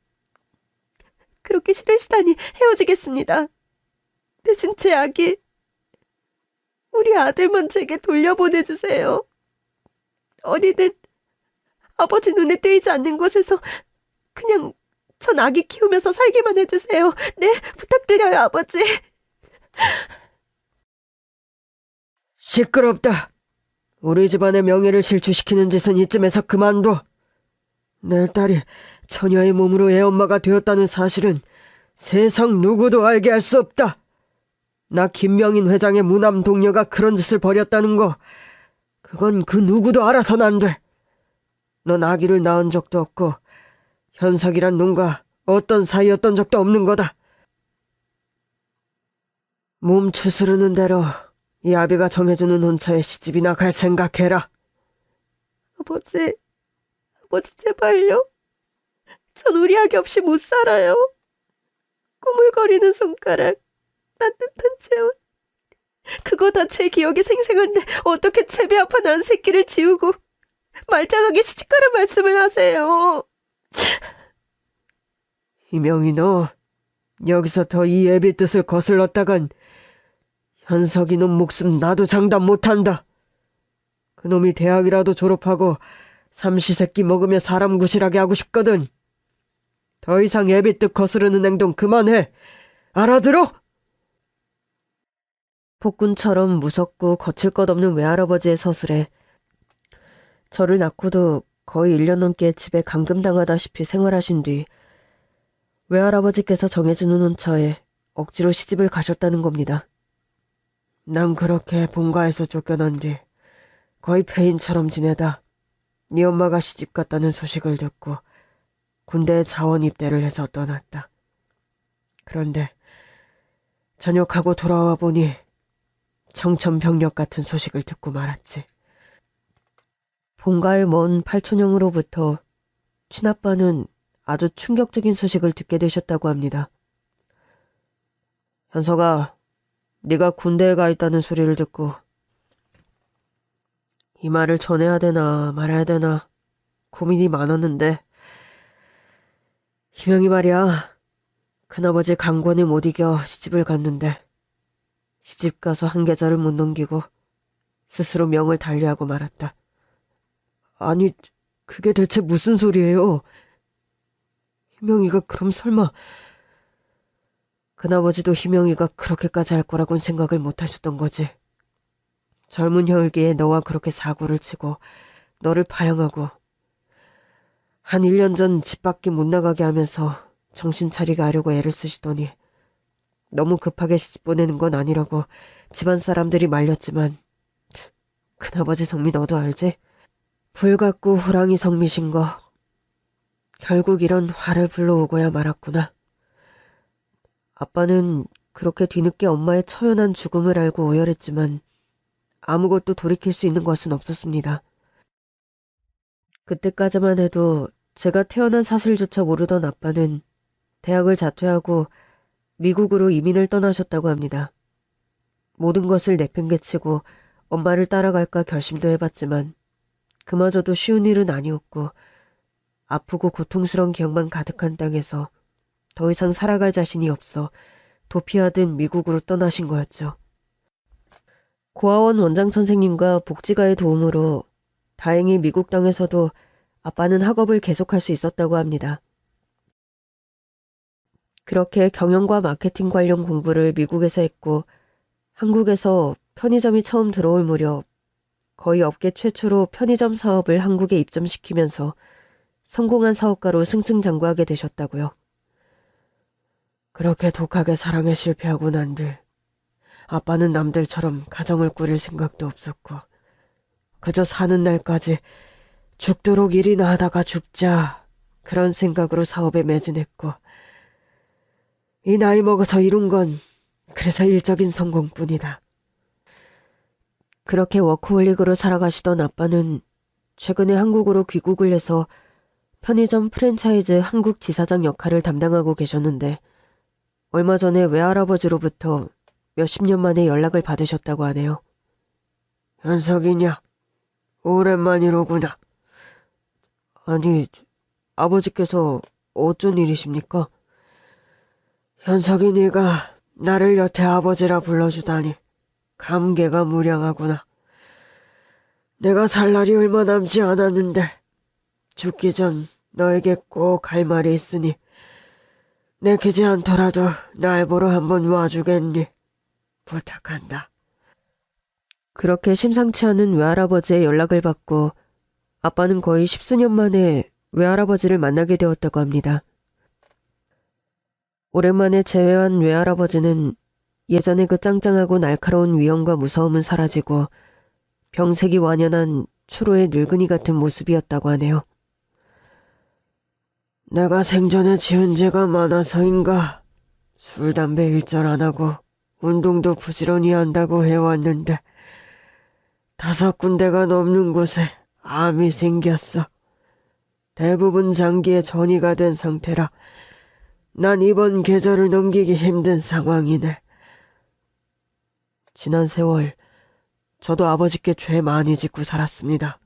그렇게 싫으시다니 헤어지겠습니다. 대신 제 아기, 우리 아들만 제게 돌려보내주세요. 어디든 아버지 눈에 띄지 않는 곳에서 그냥 전 아기 키우면서 살기만 해주세요. 네, 부탁드려요, 아버지. 시끄럽다. 우리 집안의 명예를 실추시키는 짓은 이쯤에서 그만둬. 내 딸이 처녀의 몸으로 애 엄마가 되었다는 사실은 세상 누구도 알게 할 수 없다. 나 김명인 회장의 무남 동료가 그런 짓을 벌였다는 거, 그건 그 누구도 알아선 안 돼. 넌 아기를 낳은 적도 없고 현석이란 놈과 어떤 사이였던 적도 없는 거다. 몸 추스르는 대로 이 아비가 정해주는 혼처에 시집이나 갈 생각해라. 아버지 제발요. 전 우리 아기 없이 못 살아요. 꾸물거리는 손가락, 따뜻한 체온, 그거 다 제 기억에 생생한데 어떻게 제 배 아파 난 새끼를 지우고 말짱하게 시집가란 말씀을 하세요. 희명이 너 여기서 더 이 애비 뜻을 거슬렀다간 현석이 놈 목숨 나도 장담 못한다. 그놈이 대학이라도 졸업하고 삼시세끼 먹으며 사람 구실하게 하고 싶거든. 더 이상 애비 뜻 거스르는 행동 그만해. 알아들어? 폭군처럼 무섭고 거칠 것 없는 외할아버지의 서술에 저를 낳고도 거의 1년 넘게 집에 감금당하다시피 생활하신 뒤 외할아버지께서 정해주는 혼처에 억지로 시집을 가셨다는 겁니다. 난 그렇게 본가에서 쫓겨난 뒤 거의 폐인처럼 지내다 네 엄마가 시집 갔다는 소식을 듣고 군대에 자원 입대를 해서 떠났다. 그런데 전역하고 돌아와 보니 청천벽력 같은 소식을 듣고 말았지. 본가의 먼 팔촌형으로부터 친아빠는 아주 충격적인 소식을 듣게 되셨다고 합니다. 현석아, 네가 군대에 가 있다는 소리를 듣고 이 말을 전해야 되나 말아야 되나 고민이 많았는데 희명이 말이야, 큰아버지 강권에 못 이겨 시집을 갔는데 시집 가서 한 계절을 못 넘기고 스스로 명을 달리하고 말았다. 아니, 그게 대체 무슨 소리예요? 희명이가 그럼 설마... 큰아버지도 희명이가 그렇게까지 할 거라고는 생각을 못 하셨던 거지. 젊은 혈기에 너와 그렇게 사고를 치고 너를 파양하고 한 1년 전 집 밖에 못 나가게 하면서 정신 차리게 하려고 애를 쓰시더니 너무 급하게 시집 보내는 건 아니라고 집안 사람들이 말렸지만 큰아버지 성미 너도 알지? 불 같고 호랑이 성미신 거. 결국 이런 화를 불러오고야 말았구나. 아빠는 그렇게 뒤늦게 엄마의 처연한 죽음을 알고 오열했지만 아무것도 돌이킬 수 있는 것은 없었습니다. 그때까지만 해도 제가 태어난 사실조차 모르던 아빠는 대학을 자퇴하고 미국으로 이민을 떠나셨다고 합니다. 모든 것을 내팽개치고 엄마를 따라갈까 결심도 해봤지만 그마저도 쉬운 일은 아니었고 아프고 고통스러운 기억만 가득한 땅에서 더 이상 살아갈 자신이 없어 도피하듯 미국으로 떠나신 거였죠. 고아원 원장 선생님과 복지가의 도움으로 다행히 미국 땅에서도 아빠는 학업을 계속할 수 있었다고 합니다. 그렇게 경영과 마케팅 관련 공부를 미국에서 했고 한국에서 편의점이 처음 들어올 무렵 거의 업계 최초로 편의점 사업을 한국에 입점시키면서 성공한 사업가로 승승장구하게 되셨다고요. 그렇게 독하게 사랑에 실패하고 난 뒤 아빠는 남들처럼 가정을 꾸릴 생각도 없었고 그저 사는 날까지 죽도록 일이나 하다가 죽자 그런 생각으로 사업에 매진했고 이 나이 먹어서 이룬 건 그래서 일적인 성공뿐이다. 그렇게 워커홀릭으로 살아가시던 아빠는 최근에 한국으로 귀국을 해서 편의점 프랜차이즈 한국 지사장 역할을 담당하고 계셨는데 얼마 전에 외할아버지로부터 몇십 년 만에 연락을 받으셨다고 하네요. 현석이냐? 오랜만이로구나. 아니, 아버지께서 어쩐 일이십니까? 현석이 네가 나를 여태 아버지라 불러주다니 감개가 무량하구나. 내가 살 날이 얼마 남지 않았는데 죽기 전 너에게 꼭 할 말이 있으니 내키지 않더라도 날 보러 한번 와주겠니? 부탁한다. 그렇게 심상치 않은 외할아버지의 연락을 받고 아빠는 거의 10수년 만에 외할아버지를 만나게 되었다고 합니다. 오랜만에 재회한 외할아버지는 예전에 그 짱짱하고 날카로운 위엄과 무서움은 사라지고 병색이 완연한 초로의 늙은이 같은 모습이었다고 하네요. 내가 생전에 지은 죄가 많아서인가 술, 담배 일절 안 하고 운동도 부지런히 한다고 해왔는데 5군데가 넘는 곳에 암이 생겼어. 대부분 장기에 전이가 된 상태라 난 이번 계절을 넘기기 힘든 상황이네. 지난 세월 저도 아버지께 죄 많이 짓고 살았습니다.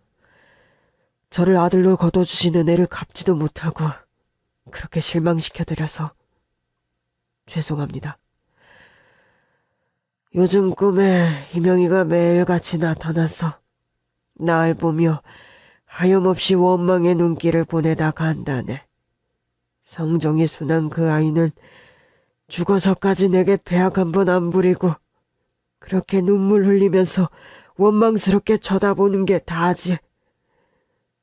저를 아들로 거둬주신 은혜를 갚지도 못하고 그렇게 실망시켜드려서 죄송합니다. 요즘 꿈에 희명이가 매일같이 나타나서 날 보며 하염없이 원망의 눈길을 보내다 간다네. 성정이 순한 그 아이는 죽어서까지 내게 배악 한 번 안 부리고 그렇게 눈물 흘리면서 원망스럽게 쳐다보는 게 다지.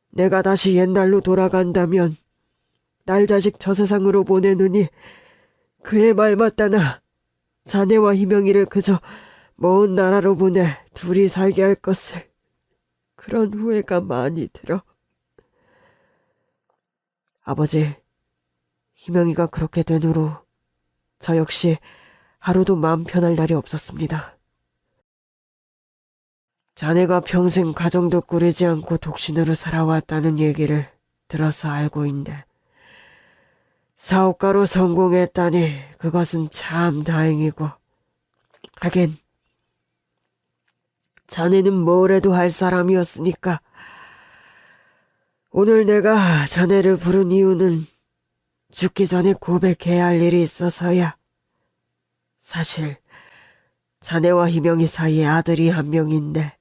내가 다시 옛날로 돌아간다면 딸 자식 저 세상으로 보내느니 그의 말 맞다나 자네와 희명이를 그저 먼 나라로 보내 둘이 살게 할 것을 그런 후회가 많이 들어. 아버지, 희명이가 그렇게 된 후로 저 역시 하루도 마음 편할 날이 없었습니다. 자네가 평생 가정도 꾸리지 않고 독신으로 살아왔다는 얘기를 들어서 알고 있네. 사업가로 성공했다니 그것은 참 다행이고 하긴 자네는 뭘 해도 할 사람이었으니까. 오늘 내가 자네를 부른 이유는 죽기 전에 고백해야 할 일이 있어서야. 사실 자네와 희명이 사이에 아들이 한 명인데.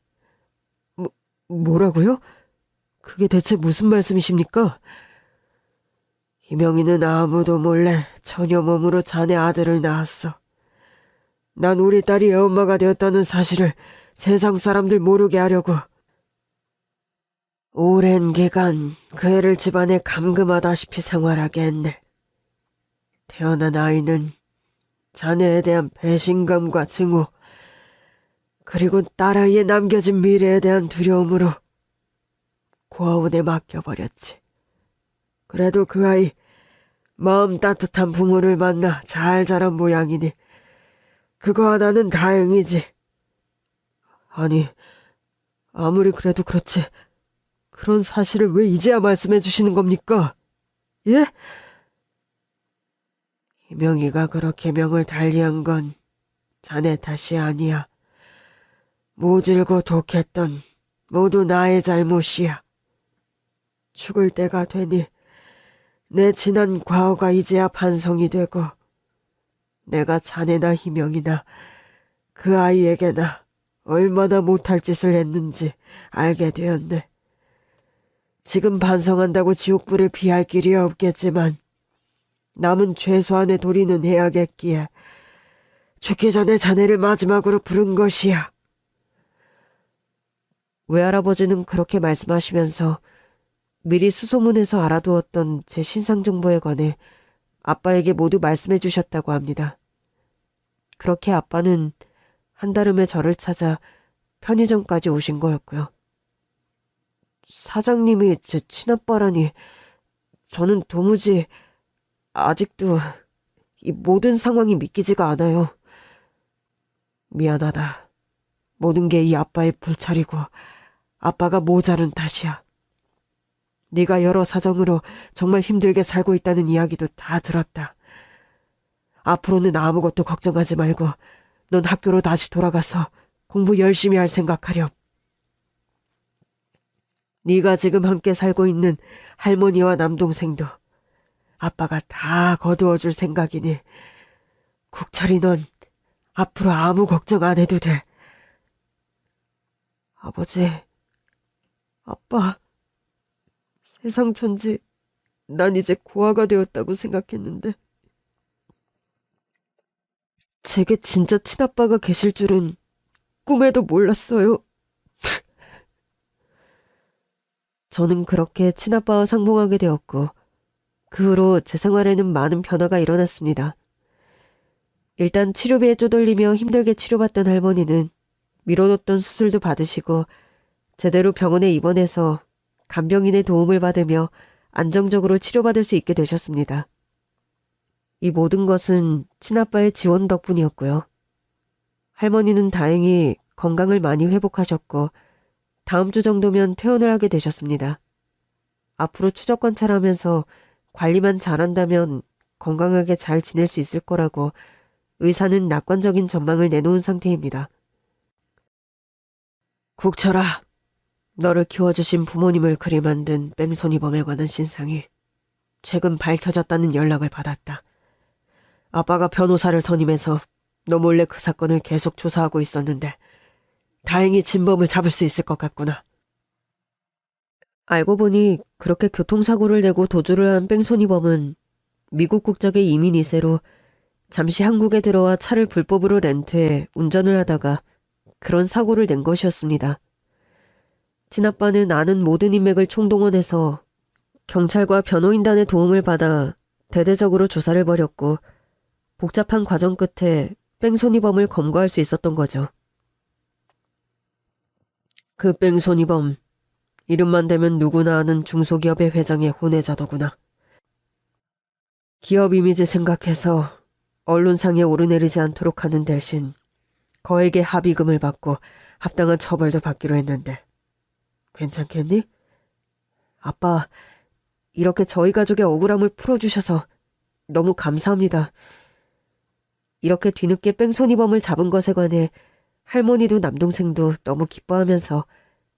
뭐라고요? 그게 대체 무슨 말씀이십니까? 희명이는 아무도 몰래 처녀 몸으로 자네 아들을 낳았어. 난 우리 딸이 애엄마가 되었다는 사실을 세상 사람들 모르게 하려고 오랜 기간 그 애를 집안에 감금하다시피 생활하게 했네. 태어난 아이는 자네에 대한 배신감과 증오, 그리고 딸아이에 남겨진 미래에 대한 두려움으로 고아원에 맡겨버렸지. 그래도 그 아이 마음 따뜻한 부모를 만나 잘 자란 모양이니 그거 하나는 다행이지. 아니, 아무리 그래도 그렇지 그런 사실을 왜 이제야 말씀해 주시는 겁니까? 예? 희명이가 그렇게 명을 달리한 건 자네 탓이 아니야. 모질고 독했던 모두 나의 잘못이야. 죽을 때가 되니 내 지난 과거가 이제야 반성이 되고 내가 자네나 희명이나 그 아이에게나 얼마나 못할 짓을 했는지 알게 되었네. 지금 반성한다고 지옥불을 피할 길이 없겠지만 남은 최소한의 도리는 해야겠기에 죽기 전에 자네를 마지막으로 부른 것이야. 외할아버지는 그렇게 말씀하시면서 미리 수소문해서 알아두었던 제 신상 정보에 관해 아빠에게 모두 말씀해 주셨다고 합니다. 그렇게 아빠는 한달음에 저를 찾아 편의점까지 오신 거였고요. 사장님이 제 친아빠라니 저는 도무지 아직도 이 모든 상황이 믿기지가 않아요. 미안하다. 모든 게 이 아빠의 불찰이고 아빠가 모자른 탓이야. 네가 여러 사정으로 정말 힘들게 살고 있다는 이야기도 다 들었다. 앞으로는 아무것도 걱정하지 말고 넌 학교로 다시 돌아가서 공부 열심히 할 생각하렴. 네가 지금 함께 살고 있는 할머니와 남동생도 아빠가 다 거두어줄 생각이니 국철이 넌 앞으로 아무 걱정 안 해도 돼. 아버지, 아빠, 세상 천지 난 이제 고아가 되었다고 생각했는데 제게 진짜 친아빠가 계실 줄은 꿈에도 몰랐어요. 저는 그렇게 친아빠와 상봉하게 되었고 그 후로 제 생활에는 많은 변화가 일어났습니다. 일단 치료비에 쪼들리며 힘들게 치료받던 할머니는 미뤄뒀던 수술도 받으시고 제대로 병원에 입원해서 간병인의 도움을 받으며 안정적으로 치료받을 수 있게 되셨습니다. 이 모든 것은 친아빠의 지원 덕분이었고요. 할머니는 다행히 건강을 많이 회복하셨고 다음 주 정도면 퇴원을 하게 되셨습니다. 앞으로 추적 관찰하면서 관리만 잘한다면 건강하게 잘 지낼 수 있을 거라고 의사는 낙관적인 전망을 내놓은 상태입니다. 국철아, 너를 키워주신 부모님을 그리 만든 뺑소니범에 관한 신상이 최근 밝혀졌다는 연락을 받았다. 아빠가 변호사를 선임해서 너 몰래 그 사건을 계속 조사하고 있었는데 다행히 진범을 잡을 수 있을 것 같구나. 알고 보니 그렇게 교통사고를 내고 도주를 한 뺑소니범은 미국 국적의 이민 2세로 잠시 한국에 들어와 차를 불법으로 렌트해 운전을 하다가 그런 사고를 낸 것이었습니다. 친아빠는 아는 모든 인맥을 총동원해서 경찰과 변호인단의 도움을 받아 대대적으로 조사를 벌였고 복잡한 과정 끝에 뺑소니범을 검거할 수 있었던 거죠. 그 뺑소니범, 이름만 대면 누구나 아는 중소기업의 회장의 혼외자더구나. 기업 이미지 생각해서 언론상에 오르내리지 않도록 하는 대신 거액의 합의금을 받고 합당한 처벌도 받기로 했는데 괜찮겠니? 아빠, 이렇게 저희 가족의 억울함을 풀어주셔서 너무 감사합니다. 이렇게 뒤늦게 뺑소니범을 잡은 것에 관해 할머니도 남동생도 너무 기뻐하면서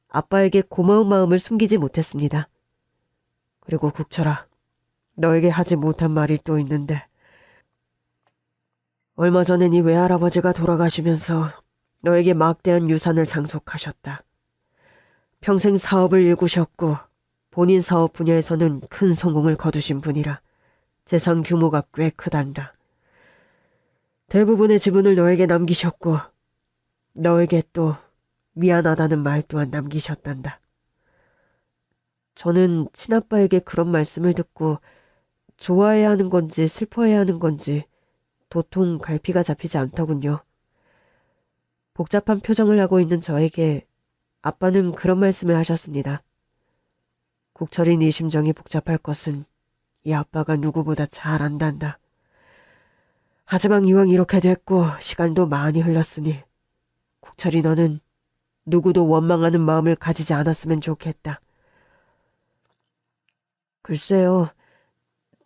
아빠에게 고마운 마음을 숨기지 못했습니다. 그리고 국철아, 너에게 하지 못한 말이 또 있는데 얼마 전에 네 외할아버지가 돌아가시면서 너에게 막대한 유산을 상속하셨다. 평생 사업을 일구셨고 본인 사업 분야에서는 큰 성공을 거두신 분이라 재산 규모가 꽤 크단다. 대부분의 지분을 너에게 남기셨고 너에게 또 미안하다는 말 또한 남기셨단다. 저는 친아빠에게 그런 말씀을 듣고 좋아해야 하는 건지 슬퍼해야 하는 건지 도통 갈피가 잡히지 않더군요. 복잡한 표정을 하고 있는 저에게 아빠는 그런 말씀을 하셨습니다. 국철이 네 심정이 복잡할 것은 이 아빠가 누구보다 잘 안단다. 하지만 이왕 이렇게 됐고 시간도 많이 흘렀으니 국철이 너는 누구도 원망하는 마음을 가지지 않았으면 좋겠다. 글쎄요.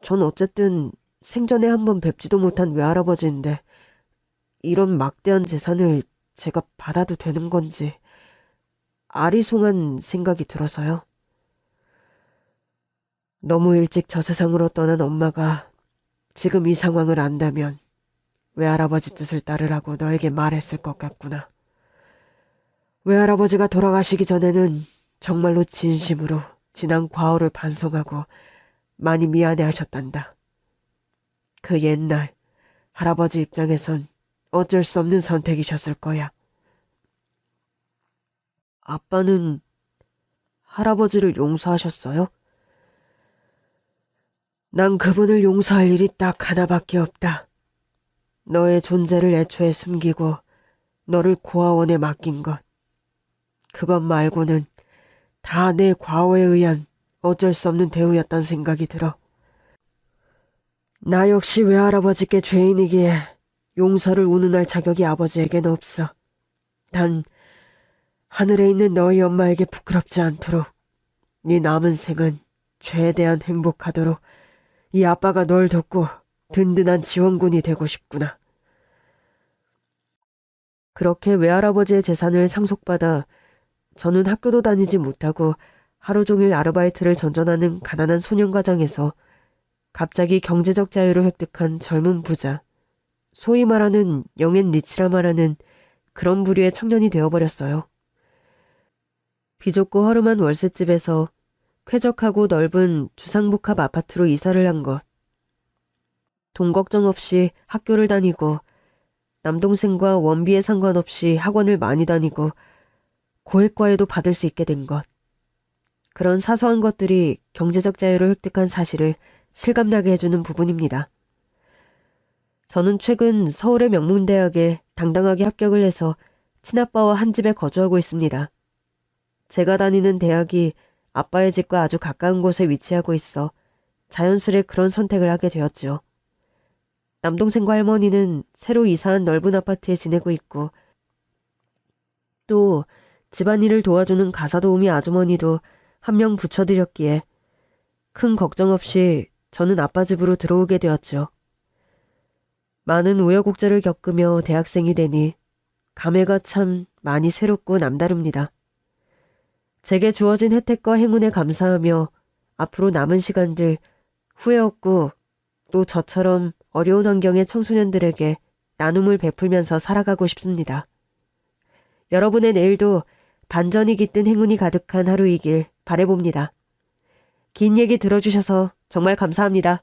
전 어쨌든 생전에 한번 뵙지도 못한 외할아버지인데 이런 막대한 재산을 제가 받아도 되는 건지 아리송한 생각이 들어서요. 너무 일찍 저 세상으로 떠난 엄마가 지금 이 상황을 안다면 외할아버지 뜻을 따르라고 너에게 말했을 것 같구나. 외할아버지가 돌아가시기 전에는 정말로 진심으로 지난 과오를 반성하고 많이 미안해 하셨단다. 그 옛날 할아버지 입장에선 어쩔 수 없는 선택이셨을 거야. 아빠는 할아버지를 용서하셨어요? 난 그분을 용서할 일이 딱 하나밖에 없다. 너의 존재를 애초에 숨기고 너를 고아원에 맡긴 것. 그것 말고는 다 내 과오에 의한 어쩔 수 없는 대우였단 생각이 들어. 나 역시 외할아버지께 죄인이기에 용서를 운운할 자격이 아버지에겐 없어. 단 하늘에 있는 너희 엄마에게 부끄럽지 않도록 네 남은 생은 최대한 행복하도록 이 아빠가 널 돕고 든든한 지원군이 되고 싶구나. 그렇게 외할아버지의 재산을 상속받아 저는 학교도 다니지 못하고 하루 종일 아르바이트를 전전하는 가난한 소년가장에서 갑자기 경제적 자유를 획득한 젊은 부자, 소위 말하는 영앤 리치라 말하는 그런 부류의 청년이 되어버렸어요. 비좁고 허름한 월세집에서 쾌적하고 넓은 주상복합 아파트로 이사를 한 것. 돈 걱정 없이 학교를 다니고 남동생과 원비에 상관없이 학원을 많이 다니고 고액과외도 받을 수 있게 된 것. 그런 사소한 것들이 경제적 자유를 획득한 사실을 실감나게 해주는 부분입니다. 저는 최근 서울의 명문대학에 당당하게 합격을 해서 친아빠와 한 집에 거주하고 있습니다. 제가 다니는 대학이 아빠의 집과 아주 가까운 곳에 위치하고 있어 자연스레 그런 선택을 하게 되었죠. 남동생과 할머니는 새로 이사한 넓은 아파트에 지내고 있고 또 집안일을 도와주는 가사도우미 아주머니도 한 명 붙여드렸기에 큰 걱정 없이 저는 아빠 집으로 들어오게 되었죠. 많은 우여곡절을 겪으며 대학생이 되니 감회가 참 많이 새롭고 남다릅니다. 제게 주어진 혜택과 행운에 감사하며 앞으로 남은 시간들 후회 없고 또 저처럼 어려운 환경의 청소년들에게 나눔을 베풀면서 살아가고 싶습니다. 여러분의 내일도 반전이 깃든 행운이 가득한 하루이길 바라봅니다. 긴 얘기 들어주셔서 정말 감사합니다.